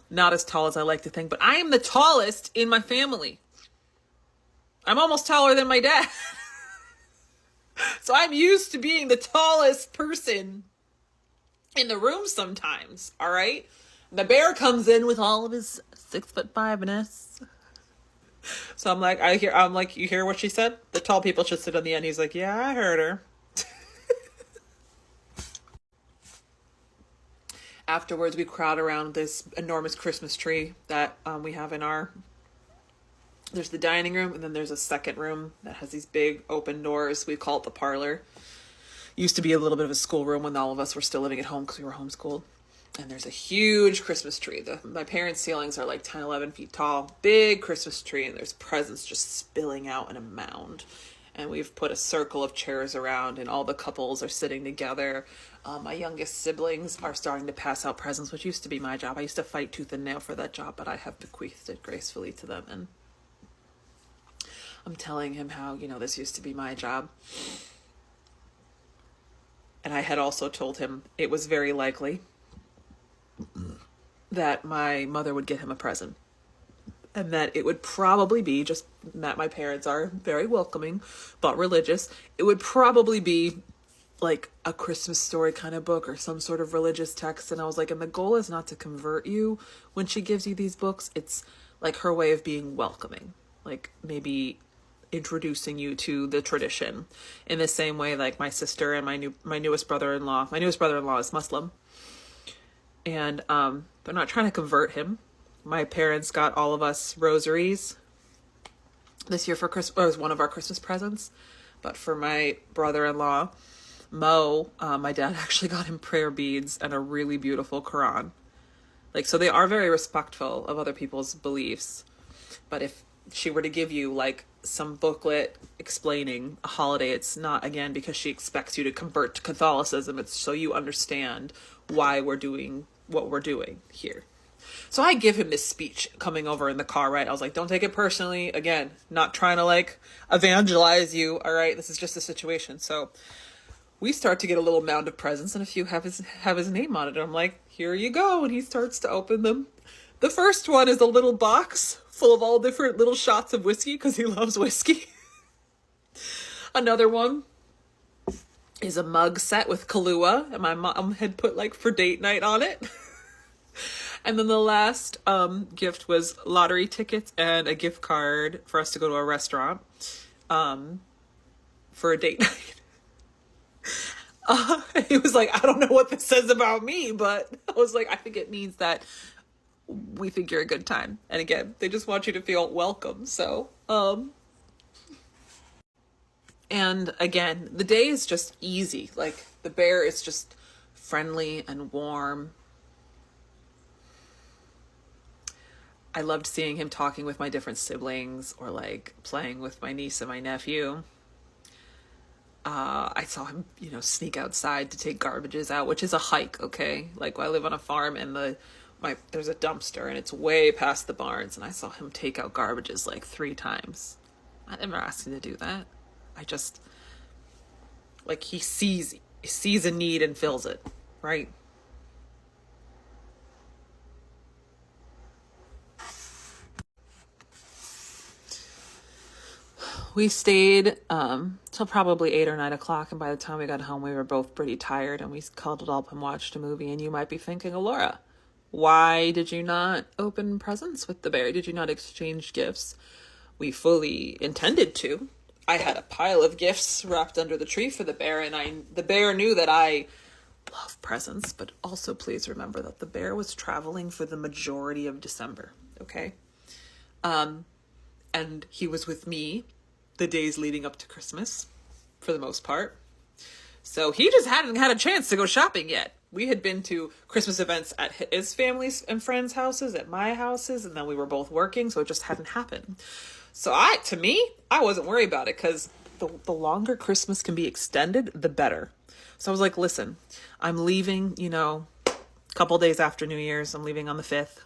not as tall as I like to think. But I am the tallest in my family. I'm almost taller than my dad. So I'm used to being the tallest person in the room sometimes, all right? The bear comes in with all of his 6'5"-ness. So I'm like, you hear what she said? The tall people should sit on the end. He's like, yeah, I heard her. Afterwards, we crowd around this enormous Christmas tree that we have in there's the dining room, and then there's a second room that has these big open doors. We call it the parlor. used to be a little bit of a schoolroom when all of us were still living at home because we were homeschooled. And there's a huge Christmas tree. My parents' ceilings are like 10, 11 feet tall. Big Christmas tree, and there's presents just spilling out in a mound. And we've put a circle of chairs around, and all the couples are sitting together. My youngest siblings are starting to pass out presents, which used to be my job. I used to fight tooth and nail for that job, but I have bequeathed it gracefully to them. And I'm telling him how, this used to be my job. And I had also told him it was very likely that my mother would get him a present. And that it would probably be, just that my parents are very welcoming, but religious. It would probably be like a Christmas story kind of book or some sort of religious text. And I was like, and the goal is not to convert you when she gives you these books. It's like her way of being welcoming, like maybe introducing you to the tradition in the same way, like my sister and my newest brother-in-law is Muslim. And they're not trying to convert him. My parents got all of us rosaries this year for Christmas. It was one of our Christmas presents. But for my brother-in-law, Mo, my dad actually got him prayer beads and a really beautiful Quran. Like, so they are very respectful of other people's beliefs. But if she were to give you like some booklet explaining a holiday, it's not, again, because she expects you to convert to Catholicism. It's so you understand why we're doing what we're doing here. So I give him this speech coming over in the car, right? I was like, don't take it personally. Again, not trying to like evangelize you. All right. This is just a situation. So we start to get a little mound of presents, and a few have his name on it. And I'm like, here you go. And he starts to open them. The first one is a little box full of all different little shots of whiskey because he loves whiskey. Another one is a mug set with Kahlua, and my mom had put like for date night on it. And then the last gift was lottery tickets and a gift card for us to go to a restaurant for a date night. He was like, I don't know what this says about me, but I was like, I think it means that we think you're a good time. And again, they just want you to feel welcome. So, and again, the day is just easy. Like the bear is just friendly and warm. I loved seeing him talking with my different siblings or like playing with my niece and my nephew. I saw him, sneak outside to take garbages out, which is a hike. Okay. Like I live on a farm and there's a dumpster and it's way past the barns. And I saw him take out garbages like 3 times. I never asked him to do that. I just, like, he sees a need and fills it. Right. We stayed till probably 8 or 9 o'clock, and by the time we got home, we were both pretty tired, and we cuddled up and watched a movie. And you might be thinking, Alora, why did you not open presents with the bear? Did you not exchange gifts? We fully intended to. I had a pile of gifts wrapped under the tree for the bear, and the bear knew that I love presents, but also please remember that the bear was traveling for the majority of December, okay? And he was with me the days leading up to Christmas, for the most part. So he just hadn't had a chance to go shopping yet. We had been to Christmas events at his family's and friends' houses, at my houses, and then we were both working, so it just hadn't happened. So I wasn't worried about it, because the longer Christmas can be extended, the better. So I was like, listen, I'm leaving, a couple days after New Year's. I'm leaving on the 5th.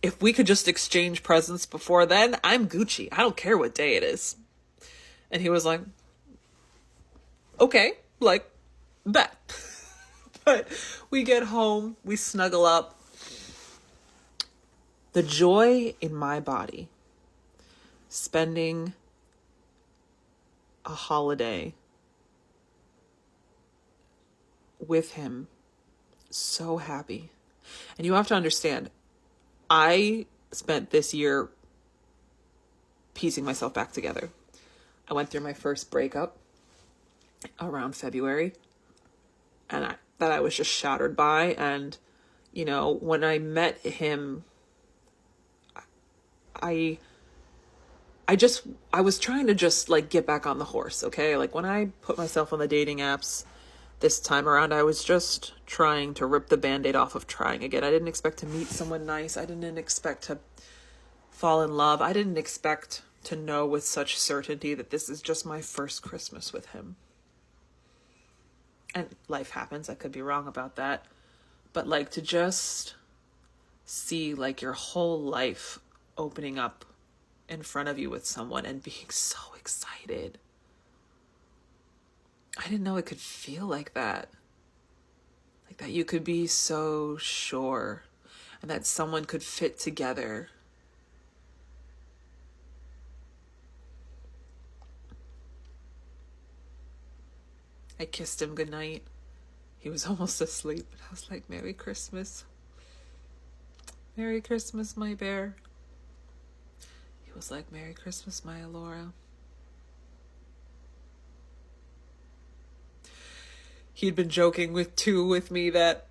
If we could just exchange presents before then, I'm Gucci. I don't care what day it is. And he was like, okay, like, bet. But we get home, we snuggle up. The joy in my body, spending a holiday with him, so happy. And you have to understand, I spent this year piecing myself back together. I went through my first breakup around February, and I was just shattered by. And, when I met him, I I was trying to just like get back on the horse, okay? Like when I put myself on the dating apps this time around, I was just trying to rip the band-aid off of trying again. I didn't expect to meet someone nice. I didn't expect to fall in love. I didn't expect to know with such certainty that this is just my first Christmas with him. And life happens. I could be wrong about that. But like to just see like your whole life opening up in front of you with someone and being so excited. I didn't know it could feel like that. Like that you could be so sure and that someone could fit together. I kissed him goodnight. He was almost asleep. I was like, Merry Christmas. Merry Christmas, my bear. He was like, Merry Christmas, my Alora. He'd been joking with me that,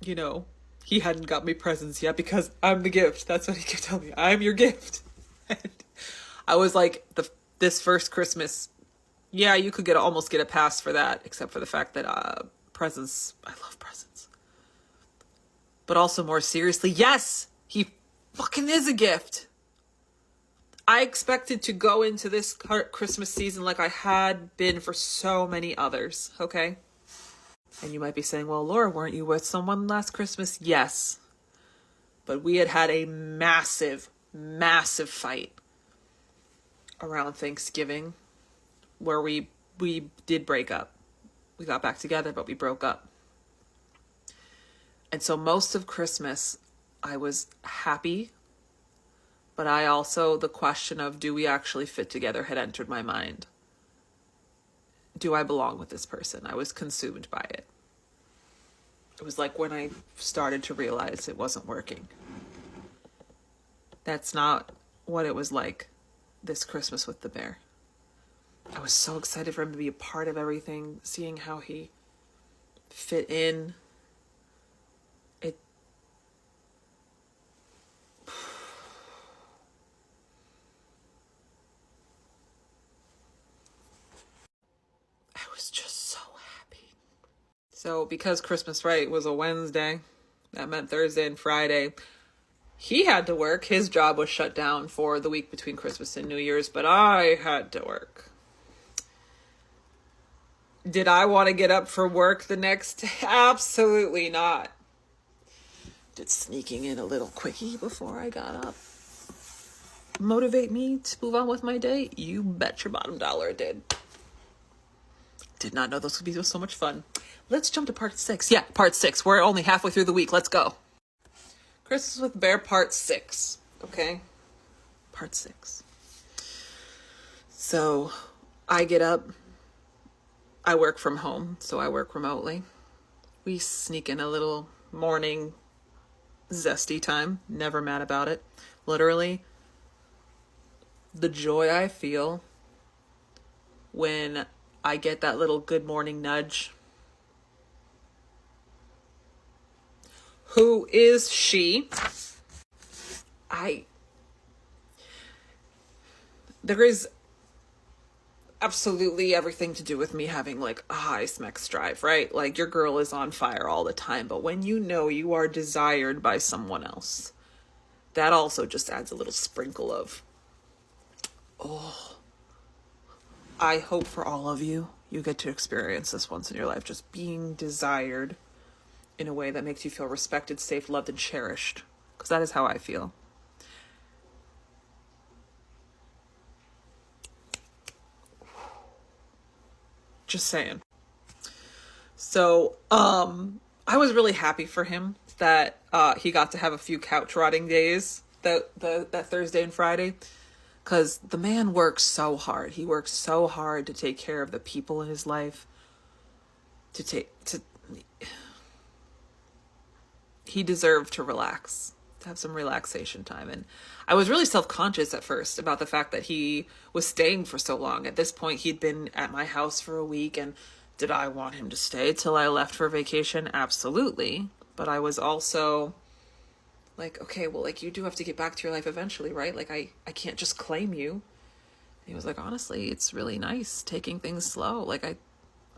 you know, he hadn't got me presents yet because I'm the gift. That's what he kept telling me. I'm your gift. And I was like, this first Christmas, yeah, you could almost get a pass for that, except for the fact that presents, I love presents. But also more seriously, yes, he fucking is a gift. I expected to go into this Christmas season like I had been for so many others, okay? And you might be saying, well, Laura, weren't you with someone last Christmas? Yes. But we had a massive, massive fight around Thanksgiving where we did break up. We got back together, but we broke up. And so most of Christmas, I was happy, but the question of do we actually fit together had entered my mind. Do I belong with this person? I was consumed by it. It was like when I started to realize it wasn't working. That's not what it was like this Christmas with the bear. I was so excited for him to be a part of everything, seeing how he fit in. I was just so happy. So because Christmas, right, was a Wednesday, that meant Thursday and Friday, he had to work. His job was shut down for the week between Christmas and New Year's, but I had to work. Did I want to get up for work the next day? Absolutely not. Did sneaking in a little quickie before I got up motivate me to move on with my day? You bet your bottom dollar it did. Did not know this would be so much fun. Let's jump to part 6. Yeah, part 6. We're only halfway through the week. Let's go. Christmas with Bear part 6. Okay? Part 6. So I get up. I work from home, so I work remotely. We sneak in a little morning zesty time. Never mad about it. Literally, the joy I feel when I get that little good morning nudge. Who is she? There is absolutely everything to do with me having like a high sex drive, right? Like your girl is on fire all the time, but when you know you are desired by someone else, that also just adds a little sprinkle of, oh, I hope for all of you, you get to experience this once in your life, just being desired in a way that makes you feel respected, safe, loved, and cherished. Because that is how I feel. Just saying. So, I was really happy for him that he got to have a few couch rotting days that Thursday and Friday. Because the man works so hard. He works so hard to take care of the people in his life. He deserved to relax, to have some relaxation time. And I was really self-conscious at first about the fact that he was staying for so long. At this point, he'd been at my house for a week, and did I want him to stay till I left for vacation? Absolutely. But I was also like, okay, well, like you do have to get back to your life eventually, right? Like I can't just claim you. He was like, honestly, it's really nice taking things slow. Like I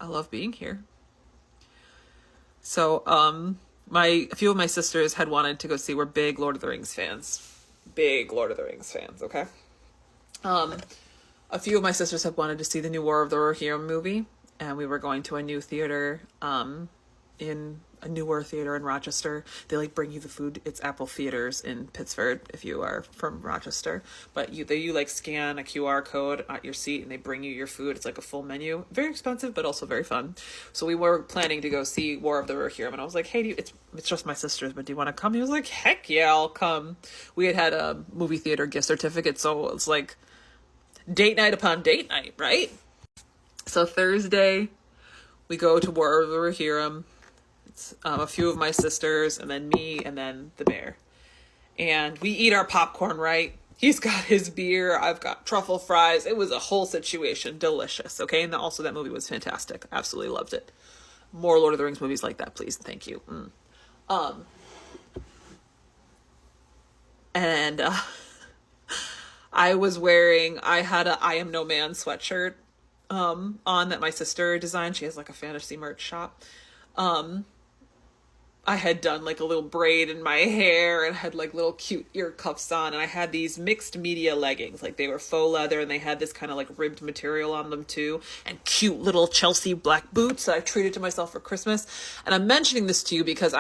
love being here. So, a few of my sisters had wanted to go see, we're big Lord of the Rings fans. Big Lord of the Rings fans, okay? A few of my sisters had wanted to see the new War of the Rohirrim movie, and we were going to a new theater, in a newer theater in Rochester. They like bring you the food. It's Apple Theaters in Pittsford if you are from Rochester. But you like scan a QR code at your seat and they bring you your food. It's like a full menu. Very expensive, but also very fun. So we were planning to go see War of the Rohirrim, and I was like, hey, it's just my sisters, but do you want to come? He was like, heck yeah, I'll come. We had a movie theater gift certificate, so it's like date night upon date night, right? So Thursday, we go to War of the Rohirrim. A few of my sisters, and then me, and then the bear. And we eat our popcorn, right? He's got his beer. I've got truffle fries. It was a whole situation. Delicious. Okay. And also that movie was fantastic. Absolutely loved it. More Lord of the Rings movies like that, please. Thank you. And I had a I Am No Man sweatshirt on that my sister designed. She has like a fantasy merch shop. I had done like a little braid in my hair and had like little cute ear cuffs on, and I had these mixed media leggings. Like they were faux leather and they had this kind of like ribbed material on them too, and cute little Chelsea black boots that I treated to myself for Christmas. And I'm mentioning this to you because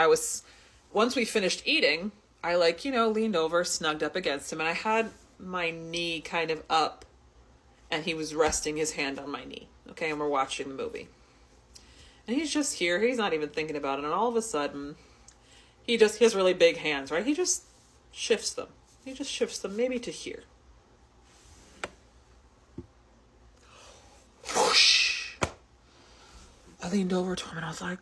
once we finished eating, I leaned over, snugged up against him, and I had my knee kind of up and he was resting his hand on my knee. Okay. And we're watching the movie. And he's just here. He's not even thinking about it. And all of a sudden, he has really big hands, right? He just shifts them. He just shifts them maybe to here. Whoosh. I leaned over to him and I was like,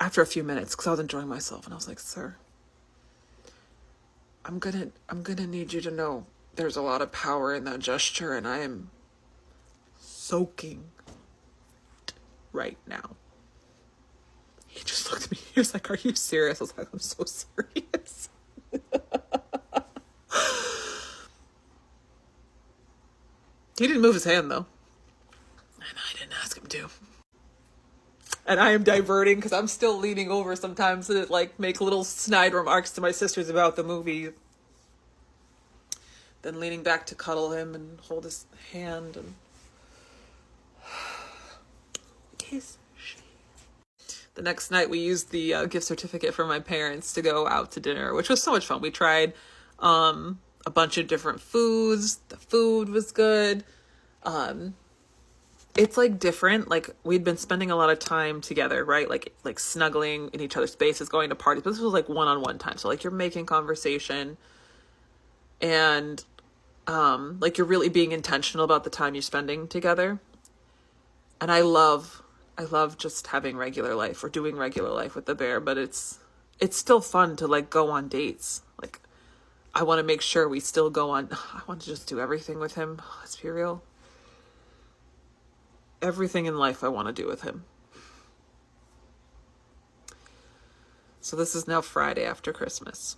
after a few minutes, because I was enjoying myself, and I was like, sir, I'm gonna need you to know there's a lot of power in that gesture, and I am soaking right now. He just looked at me. He was like, are you serious? I was like, I'm so serious. He didn't move his hand, though. And I didn't ask him to. And I am diverting because I'm still leaning over sometimes to like make little snide remarks to my sisters about the movie. Then leaning back to cuddle him and hold his hand and kiss. The next night, we used the gift certificate from my parents to go out to dinner, which was so much fun. We tried a bunch of different foods. The food was good. It's like different. Like we'd been spending a lot of time together, right? Like snuggling in each other's spaces, going to parties. But this was like one-on-one time. So like you're making conversation, and like you're really being intentional about the time you're spending together. And I love just having regular life or doing regular life with the bear, but it's still fun to like go on dates. Like I want to make sure we still go on. I want to just do everything with him. Let's be real. Everything in life I want to do with him. So this is now Friday after Christmas.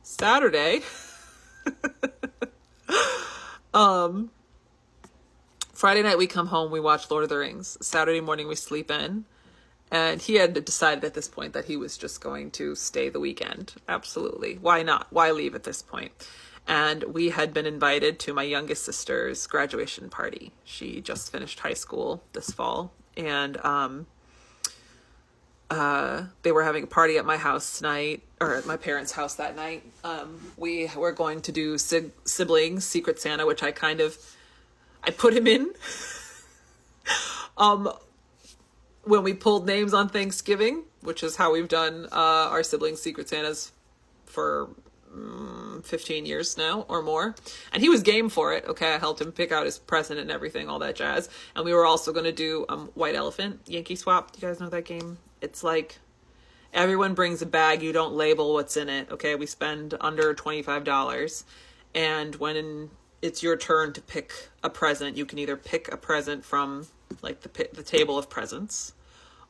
Saturday. Friday night we come home, we watch Lord of the Rings. Saturday morning we sleep in. And he had decided at this point that he was just going to stay the weekend. Absolutely. Why not? Why leave at this point? And we had been invited to my youngest sister's graduation party. She just finished high school this fall. And they were having a party at my house tonight, or at my parents' house that night. We were going to do siblings Secret Santa, which I put him in when we pulled names on Thanksgiving, which is how we've done our siblings Secret Santas for 15 years now or more. And he was game for it. Okay, I helped him pick out his present and everything, all that jazz. And we were also going to do White Elephant, Yankee Swap. Do you guys know that game? It's like everyone brings a bag. You don't label what's in it. Okay, we spend under $25. And when it's your turn to pick a present, you can either pick a present from like the table of presents,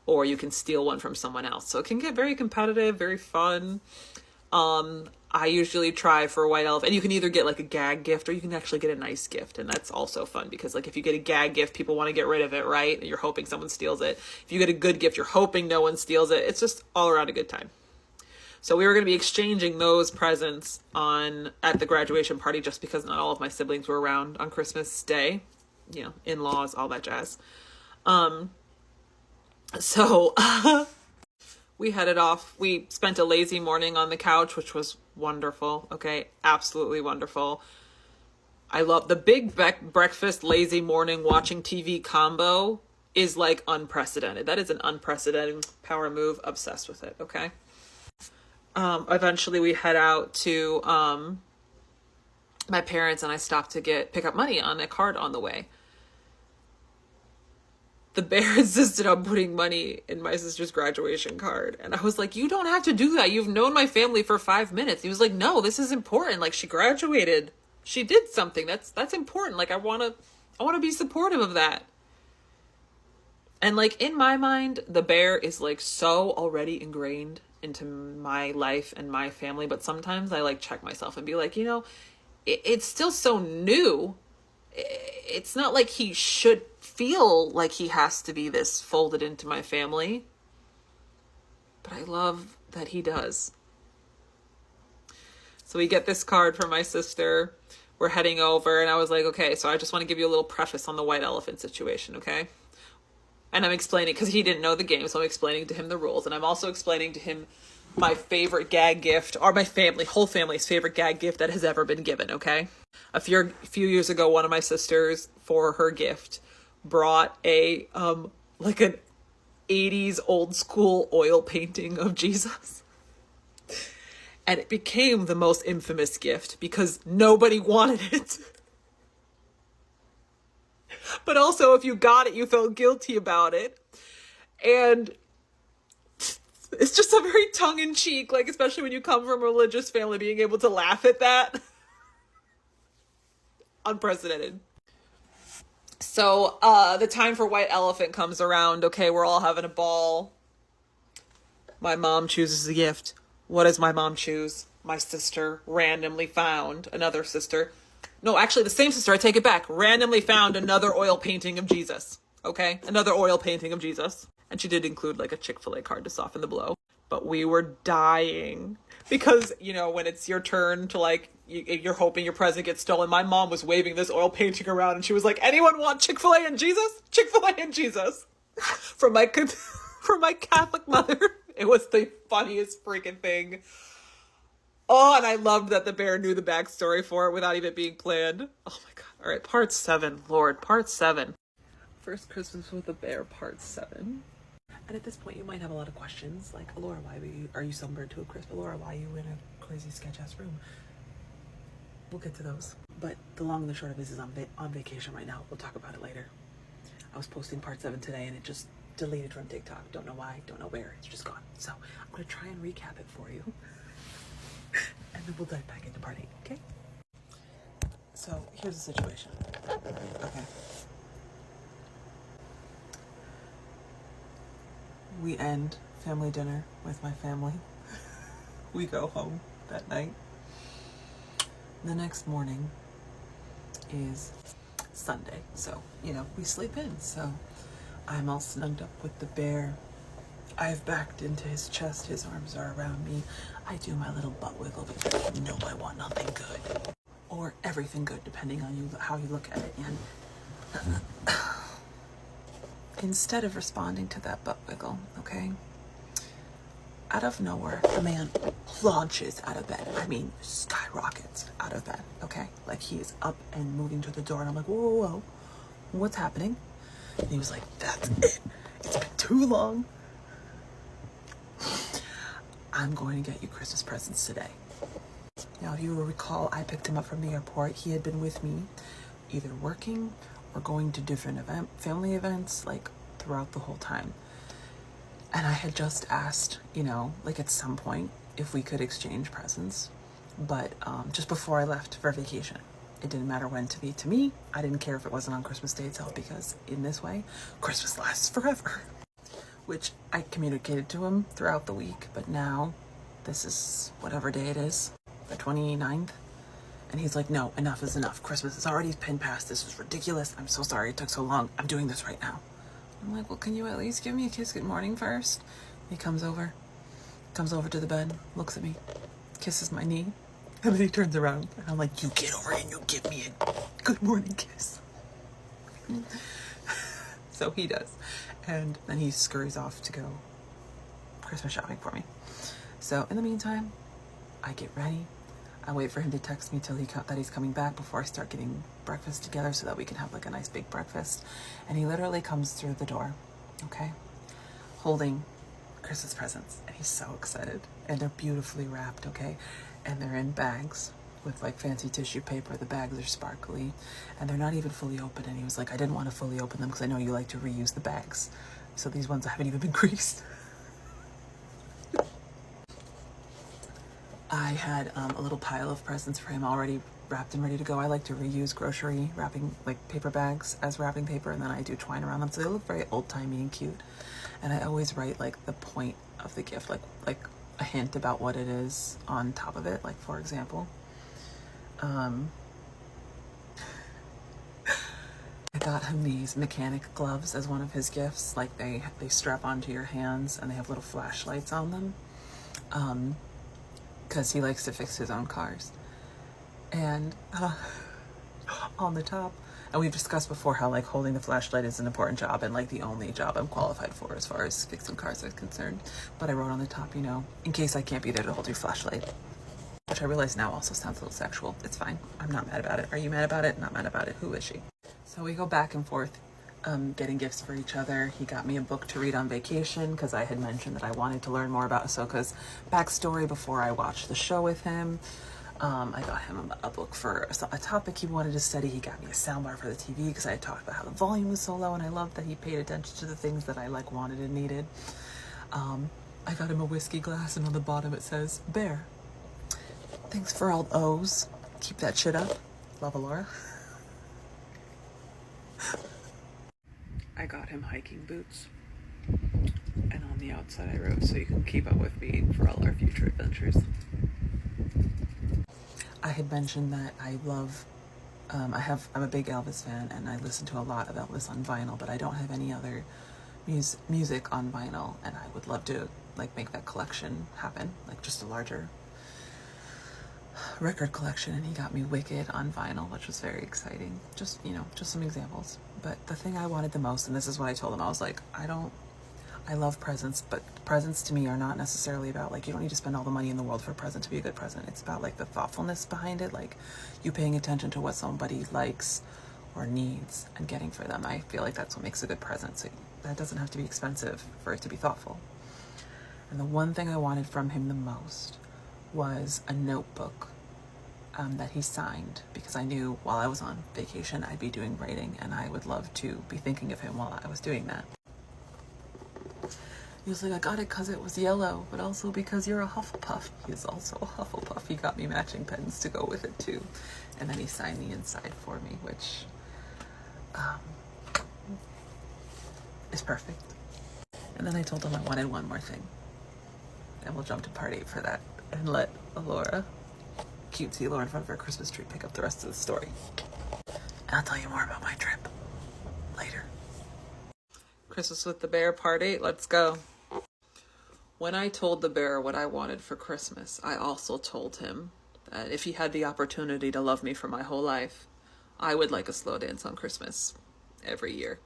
or you can steal one from someone else. So it can get very competitive, very fun. I usually try for a white elephant, and you can either get like a gag gift or you can actually get a nice gift, and that's also fun because like if you get a gag gift, people want to get rid of it, right? And you're hoping someone steals it. If you get a good gift, you're hoping no one steals it. It's just all around a good time. So we were going to be exchanging those presents at the graduation party just because not all of my siblings were around on Christmas Day, you know, in-laws, all that jazz. So we headed off. We spent a lazy morning on the couch, which was wonderful. Okay, absolutely wonderful. I love the big breakfast, lazy morning watching TV combo is like unprecedented. That is an unprecedented power move. Obsessed with it. Okay. Eventually we head out to my parents, and I stopped to pick up money on a card on the way. The bear insisted on putting money in my sister's graduation card. And I was like, you don't have to do that. You've known my family for 5 minutes. He was like, no, this is important. Like, she graduated. She did something. That's important. Like, I want to be supportive of that. And like, in my mind, the bear is like so already ingrained into my life and my family. But sometimes I like check myself and be like, you know, it's still so new. It's not like he should feel like he has to be this folded into my family, but I love that he does. So we get this card from my sister. We're heading over, and I was like, okay, so I just want to give you a little preface on the white elephant situation, okay? And I'm explaining, because he didn't know the game, so I'm explaining to him the rules, and I'm also explaining to him my favorite gag gift, or my whole family's favorite gag gift that has ever been given, okay? A few years ago, one of my sisters, for her gift, brought like an 80s old school oil painting of Jesus. And it became the most infamous gift because nobody wanted it. But also, if you got it, you felt guilty about it. And it's just a very tongue-in-cheek, like, especially when you come from a religious family, being able to laugh at that. Unprecedented. So, the time for white elephant comes around. Okay, we're all having a ball. My mom chooses the gift. What does my mom choose? My sister randomly found another sister. No, actually, the same sister. I take it back. Randomly found another oil painting of Jesus. Okay? Another oil painting of Jesus. And she did include like a Chick-fil-A card to soften the blow. But we were dying. Because, you know, when it's your turn to like, you're hoping your present gets stolen. My mom was waving this oil painting around and she was like, anyone want Chick-fil-A and Jesus? Chick-fil-A and Jesus. From my Catholic mother. It was the funniest freaking thing. Oh, and I loved that the bear knew the backstory for it without even being planned. Oh my God. All right, part 7. Lord, part 7. First Christmas with a bear, part 7. And at this point, you might have a lot of questions, like, Laura, why are you sunburned to a crisp? Laura, why are you in a crazy sketch-ass room? We'll get to those. But the long and the short of this is I'm on vacation right now. We'll talk about it later. I was posting part 7 today, and it just deleted from TikTok. Don't know why, don't know where. It's just gone. So I'm going to try and recap it for you. And then we'll dive back into part 8, okay? So here's the situation. Okay. We end family dinner with my family. We go home that night. The next morning is Sunday. So, you know, we sleep in. So I'm all snugged up with the bear. I've backed into his chest. His arms are around me. I do my little butt wiggle because you know I want nothing good. Or everything good, depending on how you look at it. And instead of responding to that butt wiggle, okay, out of nowhere, the man launches out of bed. I mean, skyrockets out of bed, okay? Like, he is up and moving to the door, and I'm like, whoa, whoa, whoa. What's happening? And he was like, that's it. It's been too long. I'm going to get you Christmas presents today. Now, if you will recall, I picked him up from the airport. He had been with me either working or going to different family events, like, throughout the whole time. And I had just asked, you know, like, at some point, if we could exchange presents. But just before I left for vacation. It didn't matter when to me. I didn't care if it wasn't on Christmas Day itself, because in this way, Christmas lasts forever. Which I communicated to him throughout the week, but now this is whatever day it is, the 29th. And he's like, no, enough is enough. Christmas is already pinned past. This is ridiculous. I'm so sorry it took so long. I'm doing this right now. I'm like, well, can you at least give me a kiss good morning first? He comes over to the bed, looks at me, kisses my knee, and then he turns around. And I'm like, you get over here and you give me a good morning kiss. So he does. And then he scurries off to go Christmas shopping for me. So in the meantime, I get ready. I wait for him to text me till that he's coming back before I start getting breakfast together so that we can have like a nice big breakfast. And he literally comes through the door, okay, holding Christmas presents. And he's so excited. And they're beautifully wrapped, okay? And they're in bags with like fancy tissue paper. The bags are sparkly and they're not even fully open. And he was like, I didn't want to fully open them because I know you like to reuse the bags. So these ones haven't even been creased. I had a little pile of presents for him already wrapped and ready to go. I like to reuse grocery wrapping, like paper bags as wrapping paper, and then I do twine around them so they look very old-timey and cute. And I always write like the point of the gift, like a hint about what it is on top of it. Like for example, I got him these mechanic gloves as one of his gifts. Like they strap onto your hands and they have little flashlights on them. Because he likes to fix his own cars. And on the top, and we've discussed before how like holding the flashlight is an important job and like the only job I'm qualified for as far as fixing cars are concerned. But I wrote on the top, you know, in case I can't be there to hold your flashlight, which I realize now also sounds a little sexual. It's fine. I'm not mad about it. Are you mad about it? Not mad about it. Who is she? So we go back and forth, getting gifts for each other. He got me a book to read on vacation because I had mentioned that I wanted to learn more about Ahsoka's backstory before I watched the show with him. I got him a book for a topic he wanted to study. He got me a soundbar for the TV because I had talked about how the volume was so low, and I loved that he paid attention to the things that I like wanted and needed. I got him a whiskey glass, and on the bottom it says, Bear. Thanks for all O's. Keep that shit up. Love, Alora. I got him hiking boots, and on the outside I wrote, so you can keep up with me for all our future adventures. I had mentioned that I love, I'm a big Elvis fan, and I listen to a lot of Elvis on vinyl, but I don't have any other music on vinyl, and I would love to like make that collection happen, like just a larger record collection. And he got me Wicked on vinyl, which was very exciting. Just, you know, just some examples. But the thing I wanted the most, and this is what I told him, I was like, I love presents, but presents to me are not necessarily about like, you don't need to spend all the money in the world for a present to be a good present. It's about like the thoughtfulness behind it, like you paying attention to what somebody likes or needs and getting for them. I feel like that's what makes a good present. So that doesn't have to be expensive for it to be thoughtful. And the one thing I wanted from him the most was a notebook that he signed, because I knew while I was on vacation I'd be doing writing, and I would love to be thinking of him while I was doing that. He was like, I got it because it was yellow, but also because you're a Hufflepuff. He is also a Hufflepuff. He got me matching pens to go with it too. And then he signed the inside for me, which is perfect. And then I told him I wanted one more thing. And we'll jump to part 8 for that and let Alora, cutesy Alora in front of her Christmas tree, pick up the rest of the story. And I'll tell you more about my trip later. Christmas with the Bear, part 8. Let's go. When I told the bear what I wanted for Christmas, I also told him that if he had the opportunity to love me for my whole life, I would like a slow dance on Christmas every year.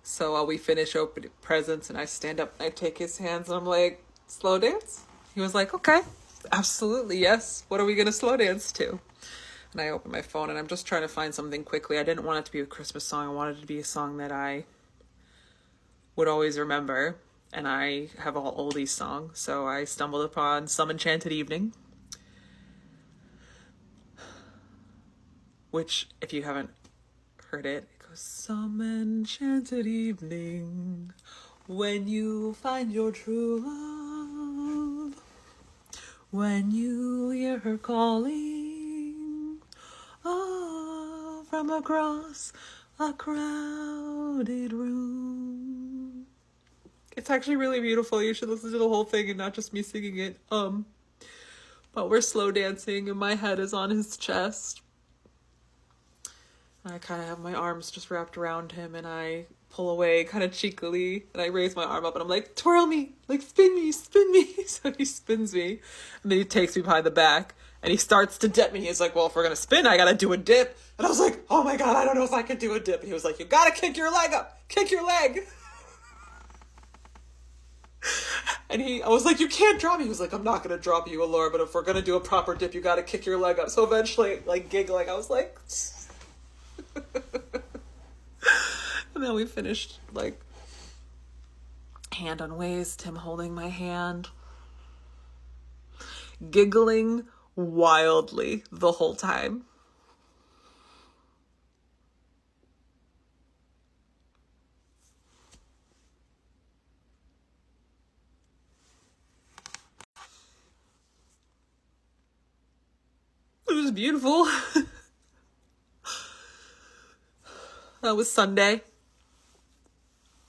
So while we finish opening presents and I stand up and I take his hands and I'm like, slow dance? He was like, okay, absolutely, yes. What are we going to slow dance to? And I open my phone and I'm just trying to find something quickly. I didn't want it to be a Christmas song. I wanted it to be a song that I would always remember. And I have all oldies songs. So I stumbled upon Some Enchanted Evening, which, if you haven't heard it, it goes, some enchanted evening when you find your true love, when you hear her calling, oh, from across a crowded room. It's actually really beautiful. You should listen to the whole thing and not just me singing it. But we're slow dancing and my head is on his chest. And I kind of have my arms just wrapped around him and I pull away kind of cheekily and I raise my arm up and I'm like, twirl me, like spin me. So he spins me and then he takes me behind the back and he starts to dip me. He's like, well, if we're going to spin, I got to do a dip. And I was like, oh my God, I don't know if I can do a dip. And he was like, you got to kick your leg up, kick your leg. And I was like, you can't drop me. He was like, I'm not going to drop you, Allura, but if we're going to do a proper dip, you got to kick your leg up. So eventually, like giggling, I was like, and then we finished like hand on waist, him holding my hand, giggling wildly the whole time. It was beautiful. That was Sunday.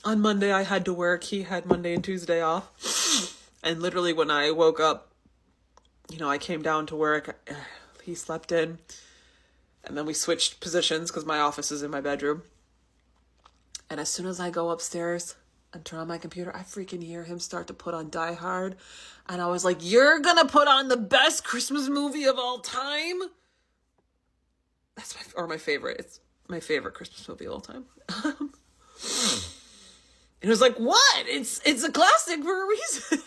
On Monday, I had to work. He had Monday and Tuesday off. And literally when I woke up, I came down to work. He slept in. And then we switched positions because my office is in my bedroom. And as soon as I go upstairs and turn on my computer, I freaking hear him start to put on Die Hard. And I was like, you're going to put on the best Christmas movie of all time? That's my favorite. It's my favorite Christmas movie of all time. And it was like, what? It's a classic for a reason.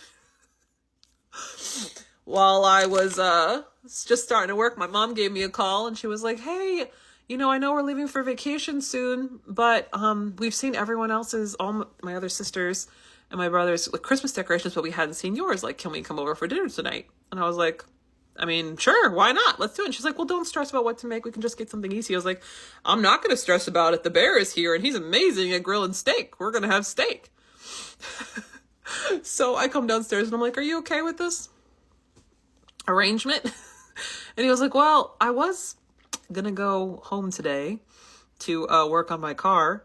While I was just starting to work, my mom gave me a call and she was like, hey, I know we're leaving for vacation soon, but we've seen everyone else's, all my other sisters and my brother's like Christmas decorations, but we hadn't seen yours. Like, can we come over for dinner tonight? And I was like, I mean, sure, why not? Let's do it. And she's like, well, don't stress about what to make. We can just get something easy. I was like, I'm not going to stress about it. The bear is here and he's amazing at grilling steak. We're going to have steak. So I come downstairs and I'm like, are you okay with this arrangement? And he was like, well, I was going to go home today to work on my car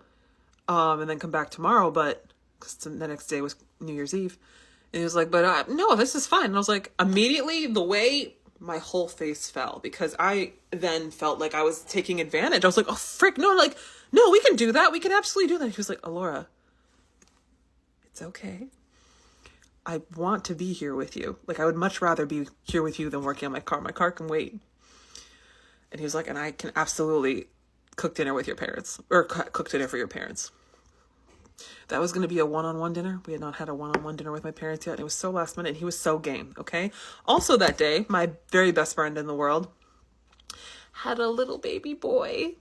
and then come back tomorrow, but because the next day was New Year's Eve. And he was like, but no, this is fine. And I was like, immediately the way my whole face fell, because I then felt like I was taking advantage. I was like, oh, frick, no, no, we can do that. We can absolutely do that. He was like, Allura, it's okay. I want to be here with you. Like, I would much rather be here with you than working on my car. My car can wait. And he was like, and I can absolutely cook dinner with your parents, or cook dinner for your parents. That was going to be a one-on-one dinner. We had not had a one-on-one dinner with my parents yet. And it was so last minute and he was so game. Okay. Also that day, my very best friend in the world had a little baby boy,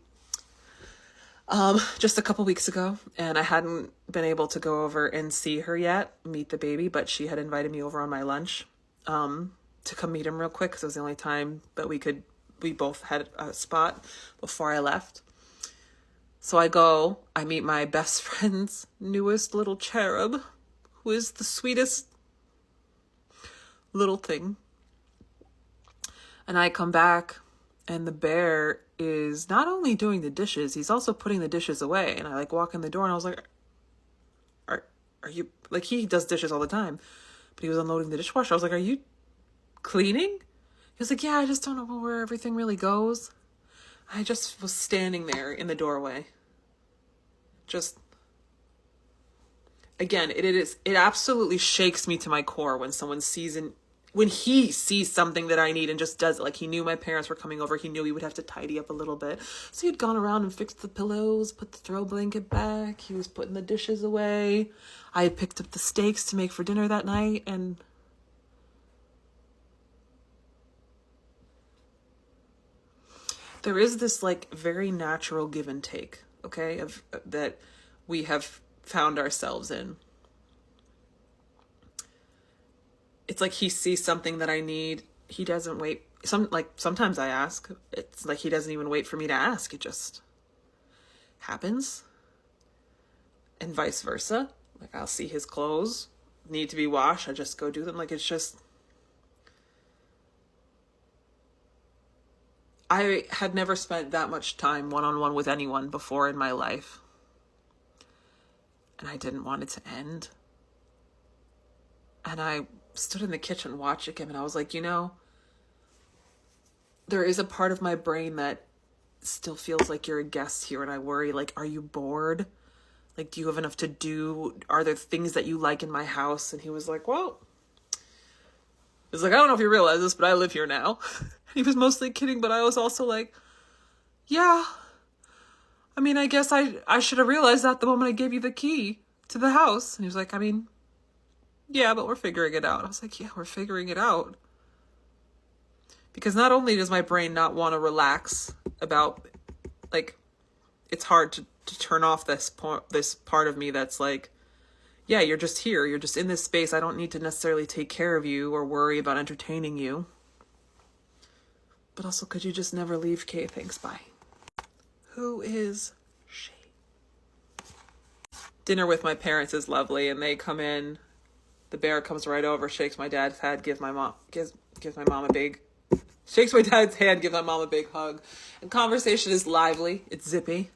just a couple weeks ago. And I hadn't been able to go over and see her yet, meet the baby, but she had invited me over on my lunch, to come meet him real quick. Cause it was the only time that we both had a spot before I left. So I meet my best friend's newest little cherub, who is the sweetest little thing. And I come back and the bear is not only doing the dishes, he's also putting the dishes away. And I walk in the door and I was like, are you, he does dishes all the time, but he was unloading the dishwasher. I was like, are you cleaning? He was like, yeah, I just don't know where everything really goes. I just was standing there in the doorway. Just, again, it absolutely shakes me to my core when when he sees something that I need and just does it. Like, he knew my parents were coming over. He knew he would have to tidy up a little bit. So he had gone around and fixed the pillows, put the throw blanket back. He was putting the dishes away. I had picked up the steaks to make for dinner that night. And there is this very natural give and take, okay, that we have found ourselves in. It's like he sees something that I need. He doesn't wait. Sometimes I ask. It's like he doesn't even wait for me to ask. It just happens. And vice versa. I'll see his clothes need to be washed. I just go do them. It's just, I had never spent that much time one-on-one with anyone before in my life. And I didn't want it to end. And I stood in the kitchen watching him, and I was like, there is a part of my brain that still feels like you're a guest here, and I worry, like, are you bored? Like, do you have enough to do? Are there things that you like in my house? And he was like, well, he's like, I don't know if you realize this, but I live here now. He was mostly kidding, but I was also like, yeah, I mean, I guess I should have realized that the moment I gave you the key to the house. And he was like, I mean, yeah, but we're figuring it out. I was like, yeah, we're figuring it out. Because not only does my brain not want to relax about, like, it's hard to turn off this part of me that's like, yeah, you're just here. You're just in this space. I don't need to necessarily take care of you or worry about entertaining you. But also, could you just never leave, Kay? Thanks, bye. Who is she? Dinner with my parents is lovely, and they come in. The bear comes right over, shakes my dad's hand, gives my mom a big, shakes my dad's hand, gives my mom a big hug. And conversation is lively. It's zippy.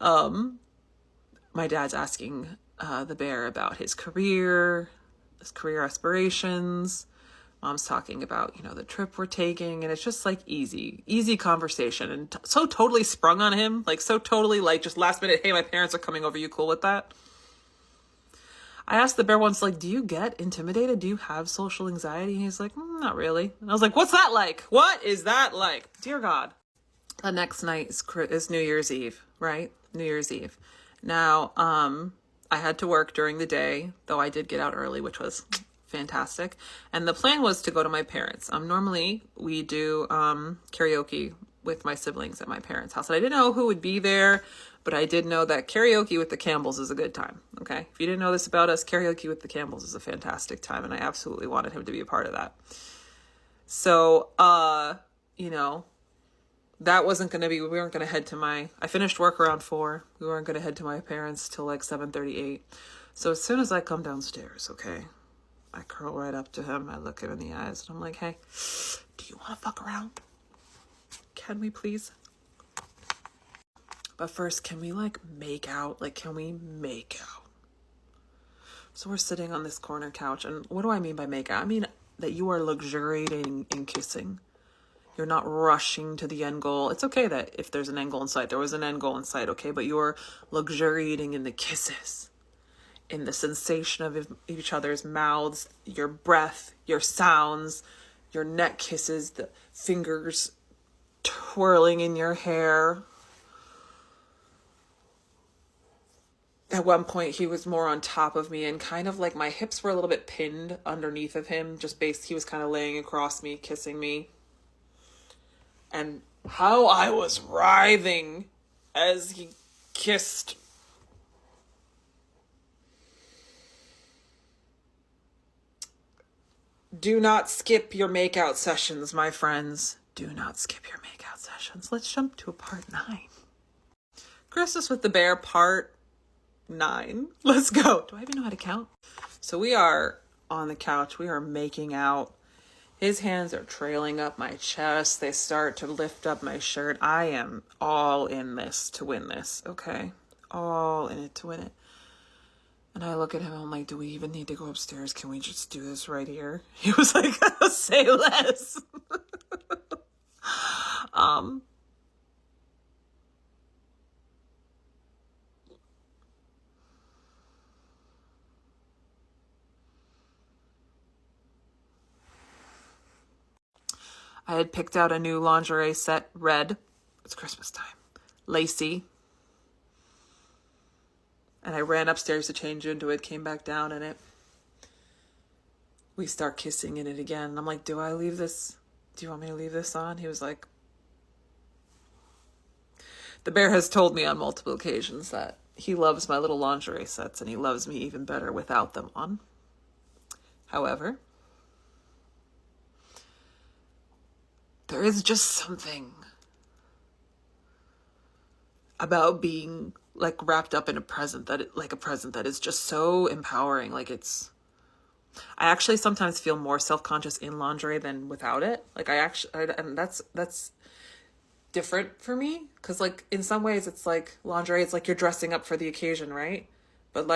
My dad's asking the bear about his career aspirations. Mom's talking about, the trip we're taking, and it's just like easy conversation, and so totally sprung on him, like so totally like just last minute, hey, my parents are coming over, you cool with that? I asked the bear once, like, do you get intimidated? Do you have social anxiety? And he's like, not really. And I was like, what's that like? What is that like? Dear God. The next night is New Year's Eve, right? New Year's Eve. Now, I had to work during the day, though I did get out early, which was fantastic. And the plan was to go to my parents. Normally we do karaoke with my siblings at my parents' house. And I didn't know who would be there, but I did know that karaoke with the Campbells is a good time. Okay. If you didn't know this about us, karaoke with the Campbells is a fantastic time. And I absolutely wanted him to be a part of that. So, that wasn't going to be, we weren't going to head to I finished work around 4. We weren't going to head to my parents till like 7:38. So as soon as I come downstairs, okay, I curl right up to him. I look him in the eyes and I'm like, hey, do you want to fuck around? Can we please? But first, can we make out? Can we make out? So we're sitting on this corner couch. And what do I mean by make out? I mean that you are luxuriating in kissing. You're not rushing to the end goal. It's okay that if there's an end goal in sight, there was an end goal in sight, okay? But you're luxuriating in the kisses, in the sensation of each other's mouths, your breath, your sounds, your neck kisses, the fingers twirling in your hair. At one point, he was more on top of me and kind of like my hips were a little bit pinned underneath of him. He was kind of laying across me, kissing me. And how I was writhing as he kissed. Do not skip your makeout sessions, my friends. Do not skip your makeout sessions. Let's jump to part 9. Christmas with the Bear, part 9. Let's go. Do I even know how to count? So we are on the couch. We are making out. His hands are trailing up my chest. They start to lift up my shirt. I am all in this to win this, okay? All in it to win it. And I look at him and I'm like, do we even need to go upstairs? Can we just do this right here? He was like, say less. I had picked out a new lingerie set, red. It's Christmas time. Lacy. And I ran upstairs to change into it, came back down in it. We start kissing in it again. I'm like, do I leave this? Do you want me to leave this on? He was like, the bear has told me on multiple occasions that he loves my little lingerie sets and he loves me even better without them on. However, there is just something about being wrapped up in a present that is just so empowering. I actually sometimes feel more self-conscious in lingerie than without it. And that's different for me. Cause in some ways it's lingerie, it's you're dressing up for the occasion, right? But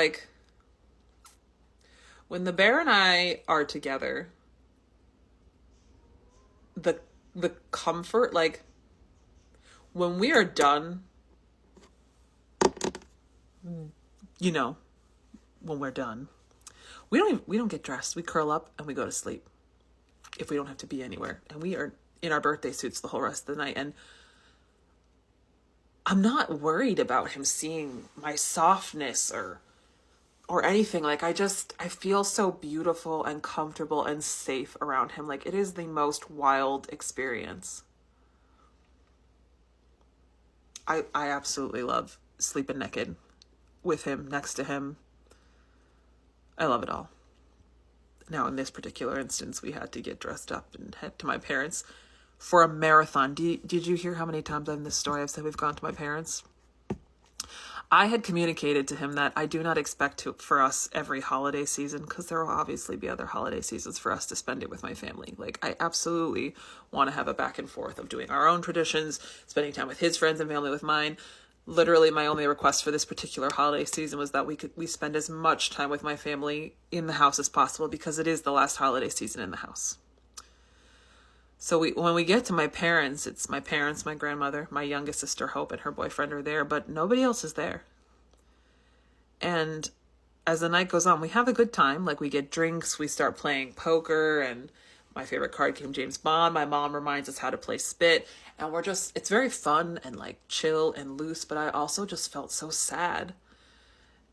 when the bear and I are together, the comfort, like when we are done, you know, when we're done, we don't get dressed. We curl up and we go to sleep if we don't have to be anywhere. And we are in our birthday suits the whole rest of the night. And I'm not worried about him seeing my softness or anything. Like I feel so beautiful and comfortable and safe around him. Like it is the most wild experience. I absolutely love sleeping naked with him next to him. I love it all. Now, in this particular instance, we had to get dressed up and head to my parents for a marathon. Did you hear how many times in this story I've said we've gone to my parents? I had communicated to him that I do not expect for us every holiday season, because there will obviously be other holiday seasons for us to spend it with my family. Like, I absolutely want to have a back and forth of doing our own traditions, spending time with his friends and family with mine. Literally, my only request for this particular holiday season was that we spend as much time with my family in the house as possible, because it is the last holiday season in the house. So when we get to my parents, it's my parents, my grandmother, my youngest sister Hope, and her boyfriend are there, but nobody else is there. And as the night goes on, we have a good time. Like, we get drinks, we start playing poker, and my favorite card game, James Bond. My mom reminds us how to play spit. And it's very fun and like chill and loose, but I also just felt so sad.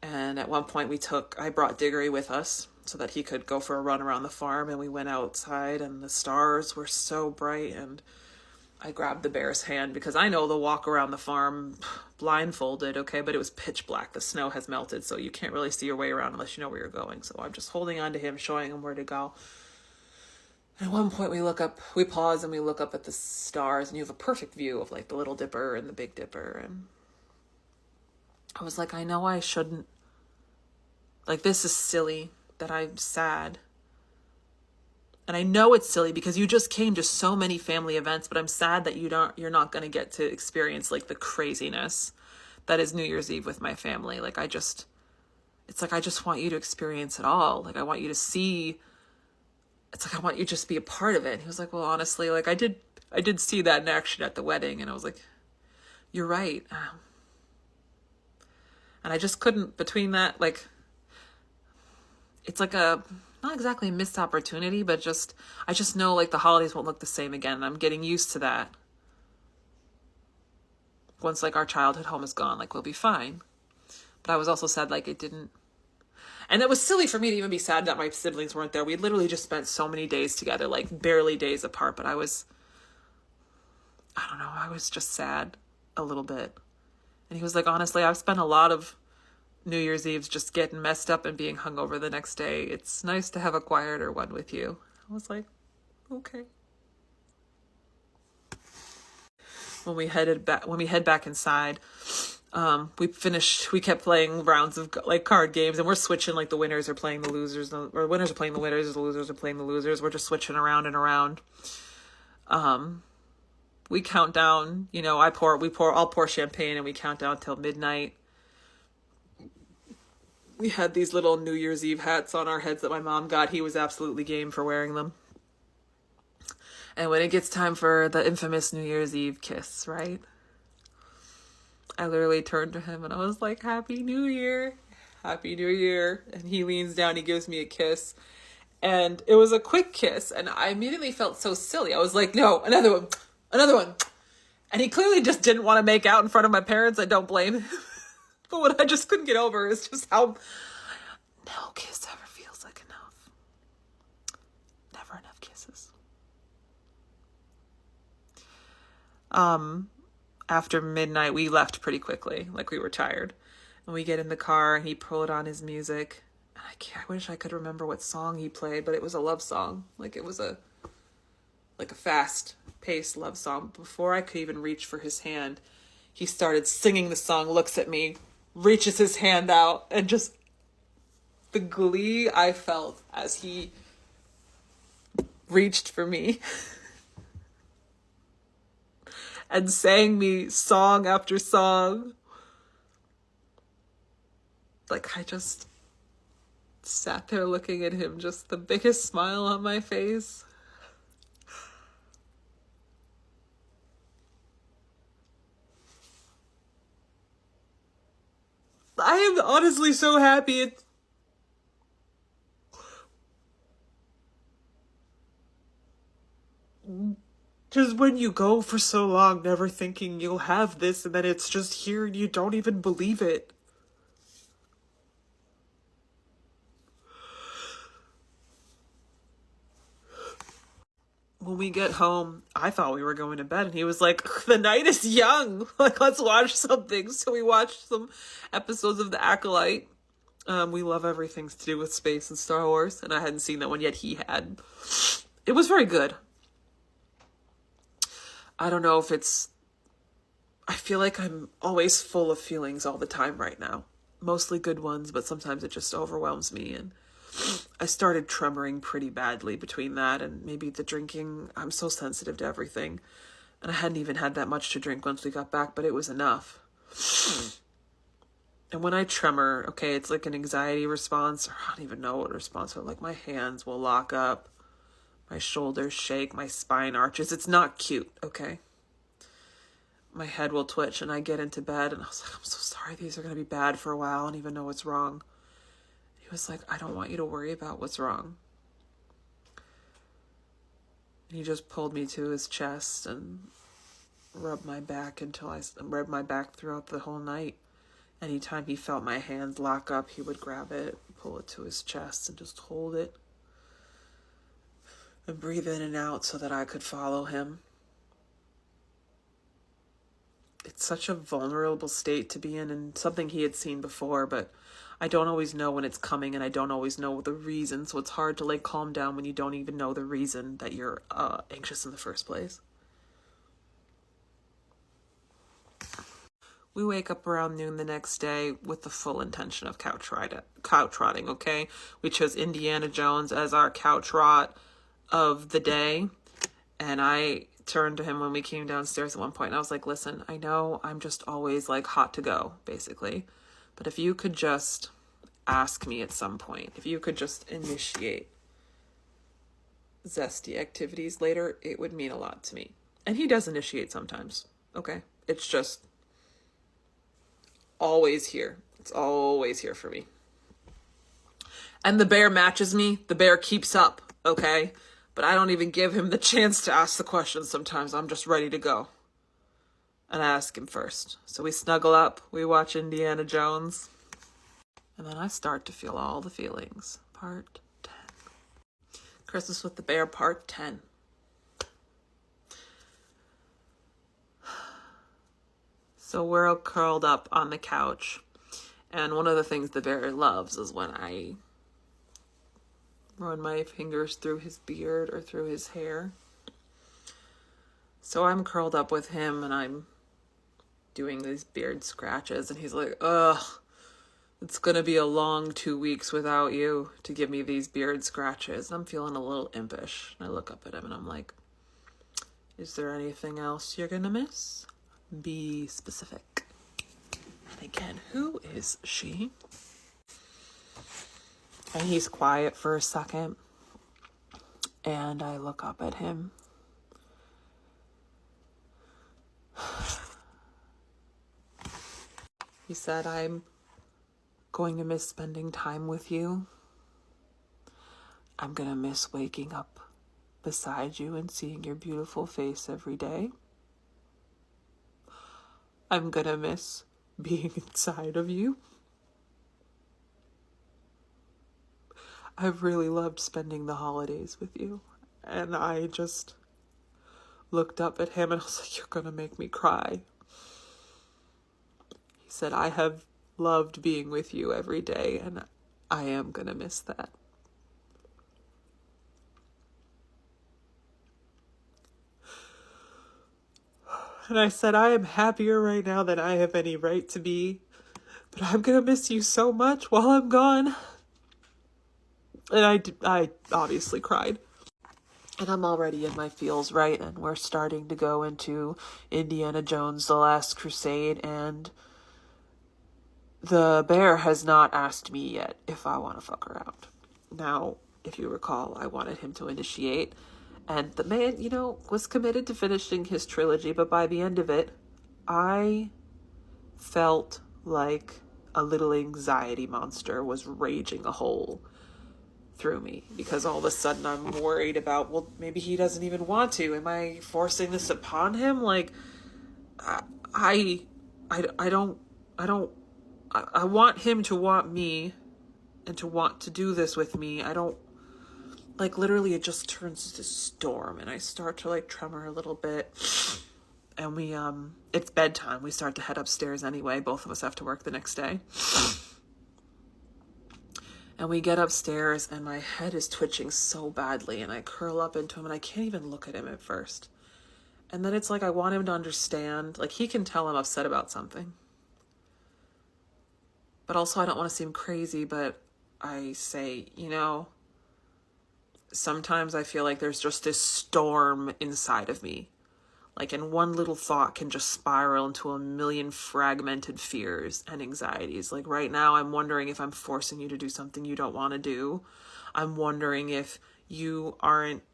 And at one point I brought Diggory with us so that he could go for a run around the farm, and we went outside and the stars were so bright, and I grabbed the bear's hand because I know the walk around the farm blindfolded, okay, but it was pitch black. The snow has melted, so you can't really see your way around unless you know where you're going. So I'm just holding on to him, showing him where to go. At one point we pause and we look up at the stars, and you have a perfect view of like the Little Dipper and the Big Dipper. And I was like, I know I shouldn't, like, this is silly that I'm sad. And I know it's silly because you just came to so many family events, but I'm sad that you're not going to get to experience like the craziness that is New Year's Eve with my family. Like, it's like, I just want you to experience it all. Like, I want you to see, it's like, I want you to just be a part of it. And he was like, well, honestly, like I did see that in action at the wedding. And I was like, you're right. And I just couldn't, between that, like, it's like not exactly a missed opportunity, but I just know like the holidays won't look the same again. And I'm getting used to that. Once like our childhood home is gone, like we'll be fine. But I was also sad like it didn't. And it was silly for me to even be sad that my siblings weren't there. We literally just spent so many days together, like barely days apart. But I was just sad a little bit. And he was like, honestly, I've spent a lot of New Year's Eves just getting messed up and being hungover the next day. It's nice to have a quieter one with you. I was like, okay. When we head back inside, we kept playing rounds of like card games, and we're switching, like the winners are playing the losers, or winners are playing the winners, the losers are playing the losers. We're just switching around and around. We count down, I'll pour champagne and we count down till midnight. We had these little New Year's Eve hats on our heads that my mom got. He was absolutely game for wearing them. And when it gets time for the infamous New Year's Eve kiss, right? I literally turned to him and I was like, Happy New Year. Happy New Year. And he leans down, he gives me a kiss. And it was a quick kiss. And I immediately felt so silly. I was like, no, another one. And he clearly just didn't want to make out in front of my parents. I don't blame him. But what I just couldn't get over is just how no kiss ever feels like enough. Never enough kisses. After midnight, we left pretty quickly. Like, we were tired. And we get in the car and he pulled on his music. And I wish I could remember what song he played, but it was a love song. Like, it was a fast-paced love song. Before I could even reach for his hand, he started singing the song, looks at me, reaches his hand out, and just the glee I felt as he reached for me and sang me song after song. Like, sat there looking at him, just the biggest smile on my face. I am honestly so happy. Just when you go for so long, never thinking you'll have this, and then it's just here and you don't even believe it. When we get home, I thought we were going to bed, and he was like, the night is young. Like, let's watch something. So we watched some episodes of The Acolyte. We love everything to do with space and Star Wars, and I hadn't seen that one yet. He had. It was very good. I don't know if it's... I feel like I'm always full of feelings all the time right now. Mostly good ones, but sometimes it just overwhelms me. And I started tremoring pretty badly between that and maybe the drinking. I'm so sensitive to everything. And I hadn't even had that much to drink once we got back, but it was enough. And when I tremor, okay, it's like an anxiety response, or I don't even know what response, but like my hands will lock up. My shoulders shake, my spine arches. It's not cute, okay? My head will twitch, and I get into bed, and I was like, I'm so sorry, these are going to be bad for a while. I don't even know what's wrong. He was like, I don't want you to worry about what's wrong. And he just pulled me to his chest and rubbed my back rubbed my back throughout the whole night. Anytime he felt my hands lock up, he would grab it, pull it to his chest, and just hold it. And breathe in and out so that I could follow him. It's such a vulnerable state to be in, and something he had seen before, but I don't always know when it's coming, and I don't always know the reason, so it's hard to like calm down when you don't even know the reason that you're anxious in the first place. We wake up around noon the next day with the full intention of couch rotting, okay? We chose Indiana Jones as our couch rot of the day, and I turned to him when we came downstairs at one point, and I was like, listen, I know I'm just always like hot to go, basically, but if you could just ask me at some point, if you could just initiate zesty activities later, it would mean a lot to me. And he does initiate sometimes, okay? It's just always here. It's always here for me. And the bear matches me. The bear keeps up, okay? But I don't even give him the chance to ask the questions sometimes. I'm just ready to go. And I ask him first. So we snuggle up. We watch Indiana Jones. And then I start to feel all the feelings. Part 10. Christmas with the Bear, Part 10. So we're all curled up on the couch. And one of the things the bear loves is when I run my fingers through his beard or through his hair. So I'm curled up with him and I'm doing these beard scratches, and he's like, ugh, it's gonna be a long 2 weeks without you to give me these beard scratches. I'm feeling a little impish. And I look up at him and I'm like, is there anything else you're gonna miss? Be specific. And again, who is she? And he's quiet for a second. And I look up at him. He said, I'm going to miss spending time with you. I'm going to miss waking up beside you and seeing your beautiful face every day. I'm going to miss being inside of you. I've really loved spending the holidays with you. And I just looked up at him and I was like, you're going to make me cry. He said, I have loved being with you every day, and I am going to miss that. And I said, I am happier right now than I have any right to be, but I'm going to miss you so much while I'm gone. And I obviously cried. And I'm already in my feels, right? And we're starting to go into Indiana Jones, The Last Crusade, and the bear has not asked me yet if I want to fuck around. Now, if you recall, I wanted him to initiate, and the man, was committed to finishing his trilogy, but by the end of it, I felt like a little anxiety monster was raging a hole through me, because all of a sudden I'm worried about, well, maybe he doesn't even want to. Am I forcing this upon him? Like, I want him to want me and to want to do this with me. I don't, like, literally it just turns to storm, and I start to like tremor a little bit. And it's bedtime. We start to head upstairs anyway. Both of us have to work the next day. And we get upstairs, and my head is twitching so badly, and I curl up into him, and I can't even look at him at first. And then it's like I want him to understand. Like, he can tell I'm upset about something. But also I don't want to seem crazy, but I say, sometimes I feel like there's just this storm inside of me. Like, and one little thought can just spiral into a million fragmented fears and anxieties. Like, right now, I'm wondering if I'm forcing you to do something you don't want to do. I'm wondering if you aren't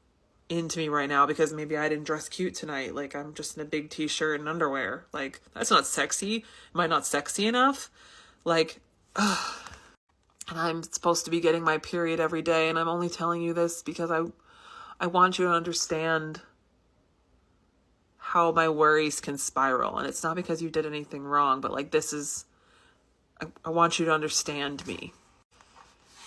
into me right now because maybe I didn't dress cute tonight. Like, I'm just in a big t-shirt and underwear. Like, that's not sexy. Am I not sexy enough? Like, ugh. And I'm supposed to be getting my period every day, and I'm only telling you this because I want you to understand how my worries can spiral. And it's not because you did anything wrong, but like, I want you to understand me.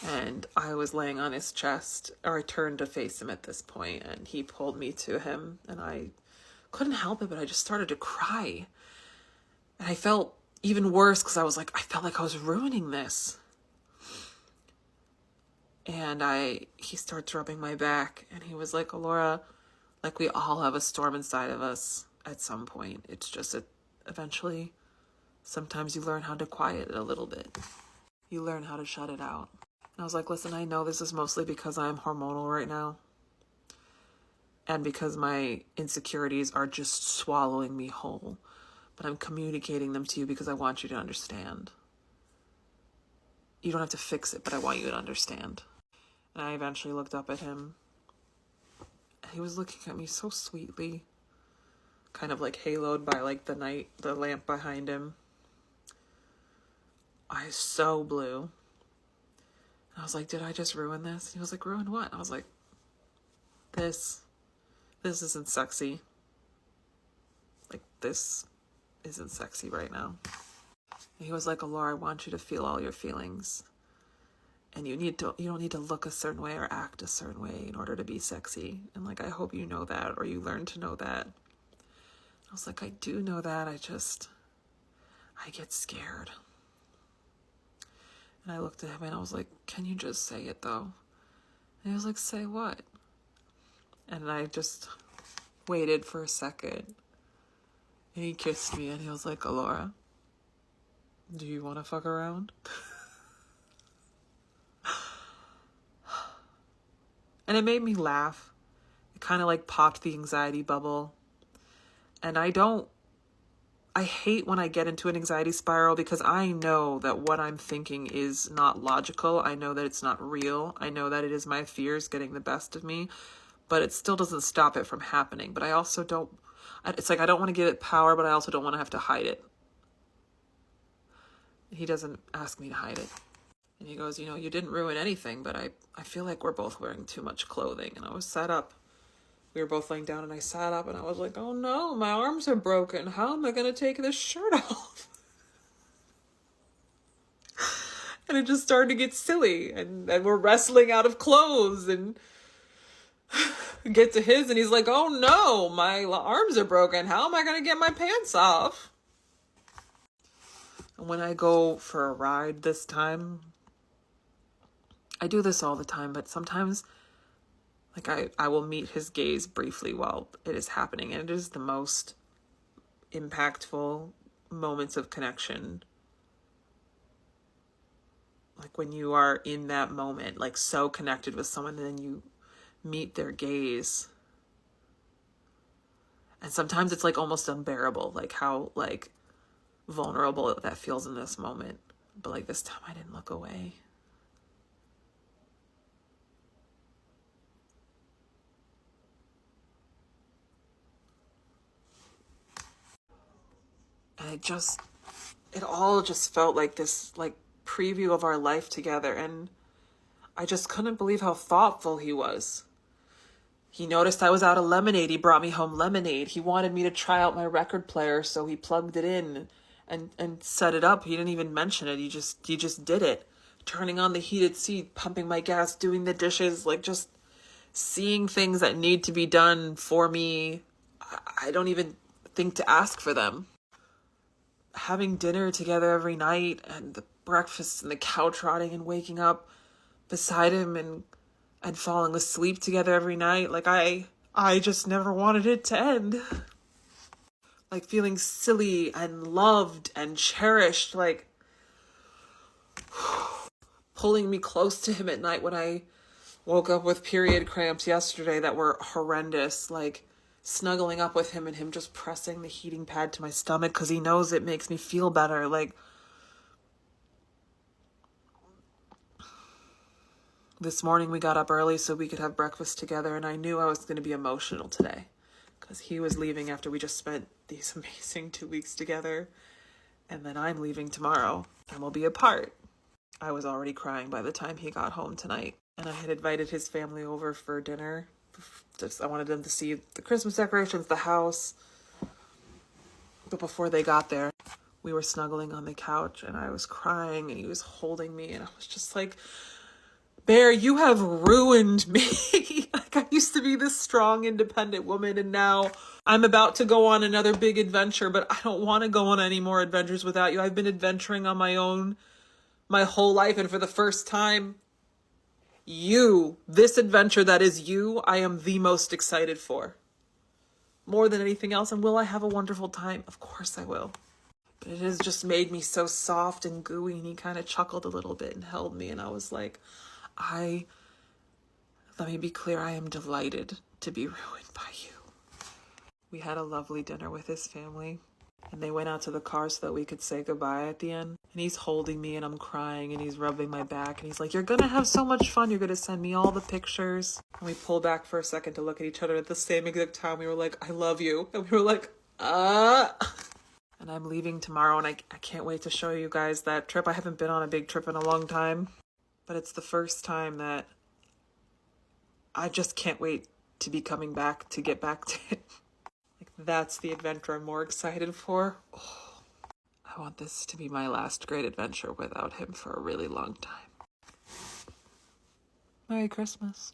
And I was laying on his chest, or I turned to face him at this point, and he pulled me to him, and I couldn't help it, but I just started to cry. And I felt even worse because I felt like I was ruining this. And he starts rubbing my back, and he was like, Alora, like, we all have a storm inside of us at some point. It's just eventually, sometimes you learn how to quiet it a little bit. You learn how to shut it out. And I was like, listen, I know this is mostly because I'm hormonal right now. And because my insecurities are just swallowing me whole. But I'm communicating them to you because I want you to understand. You don't have to fix it, but I want you to understand. And I eventually looked up at him. He was looking at me so sweetly, kind of like haloed by like the lamp behind him. Eyes so blue. And I was like, did I just ruin this? And he was like, ruin what? And I was like, this isn't sexy. Like, this isn't sexy right now. And he was like, Alora, I want you to feel all your feelings. And you don't need to look a certain way or act a certain way in order to be sexy. And like, I hope you know that, or you learn to know that. I was like, I do know that. I get scared. And I looked at him and I was like, can you just say it though? And he was like, say what? And I just waited for a second. And he kissed me and he was like, Alora, do you want to fuck around? And it made me laugh. It kind of like popped the anxiety bubble. And I hate when I get into an anxiety spiral because I know that what I'm thinking is not logical. I know that it's not real. I know that it is my fears getting the best of me, but it still doesn't stop it from happening. But I also it's like I don't want to give it power, but I also don't want to have to hide it. He doesn't ask me to hide it. And he goes, you didn't ruin anything, but I feel like we're both wearing too much clothing. And I was sat up. We were both laying down and I sat up and I was like, oh no, my arms are broken. How am I going to take this shirt off? And it just started to get silly. And we're wrestling out of clothes and get to his and he's like, oh no, my arms are broken. How am I going to get my pants off? And when I go for a ride this time, I do this all the time, but sometimes like I will meet his gaze briefly while it is happening. And it is the most impactful moments of connection. Like when you are in that moment, like so connected with someone and then you meet their gaze. And sometimes it's like almost unbearable, like how like vulnerable that feels in this moment. But like this time I didn't look away. And it all just felt like this like preview of our life together. And I just couldn't believe how thoughtful he was. He noticed I was out of lemonade. He brought me home lemonade. He wanted me to try out my record player, so he plugged it in and set it up. He didn't even mention it. He just did it. Turning on the heated seat, pumping my gas, doing the dishes, like just seeing things that need to be done for me. I don't even think to ask for them. Having dinner together every night and the breakfast and the couch rotting and waking up beside him and falling asleep together every night. Like I just never wanted it to end. Like feeling silly and loved and cherished, like pulling me close to him at night when I woke up with period cramps yesterday that were horrendous, like snuggling up with him and him just pressing the heating pad to my stomach because he knows it makes me feel better. Like this morning we got up early so we could have breakfast together, and I knew I was going to be emotional today because he was leaving after we just spent these amazing 2 weeks together, and then I'm leaving tomorrow and we'll be apart. I was already crying by the time he got home tonight, and I had invited his family over for dinner. I wanted them to see the Christmas decorations, the house. But before they got there, we were snuggling on the couch and I was crying and he was holding me and I was just like, Bear, you have ruined me. Like I used to be this strong, independent woman, and now I'm about to go on another big adventure, but I don't want to go on any more adventures without you. I've been adventuring on my own my whole life, and for the first time, this adventure that is you, I am the most excited for. More than anything else. And will I have a wonderful time? Of course I will. But it has just made me so soft and gooey, and he kind of chuckled a little bit and held me, and I was like, let me be clear, I am delighted to be ruined by you. We had a lovely dinner with his family, and they went out to the car so that we could say goodbye at the end. And he's holding me and I'm crying and he's rubbing my back and he's like, you're gonna have so much fun. You're gonna send me all the pictures. And we pulled back for a second to look at each other. At the same exact time, we were like, I love you. And we were like, And I'm leaving tomorrow, and I can't wait to show you guys that trip. I haven't been on a big trip in a long time, but it's the first time that I just can't wait to be coming back, to get back to it. Like, that's the adventure I'm more excited for. Oh, I want this to be my last great adventure without him for a really long time. Merry Christmas.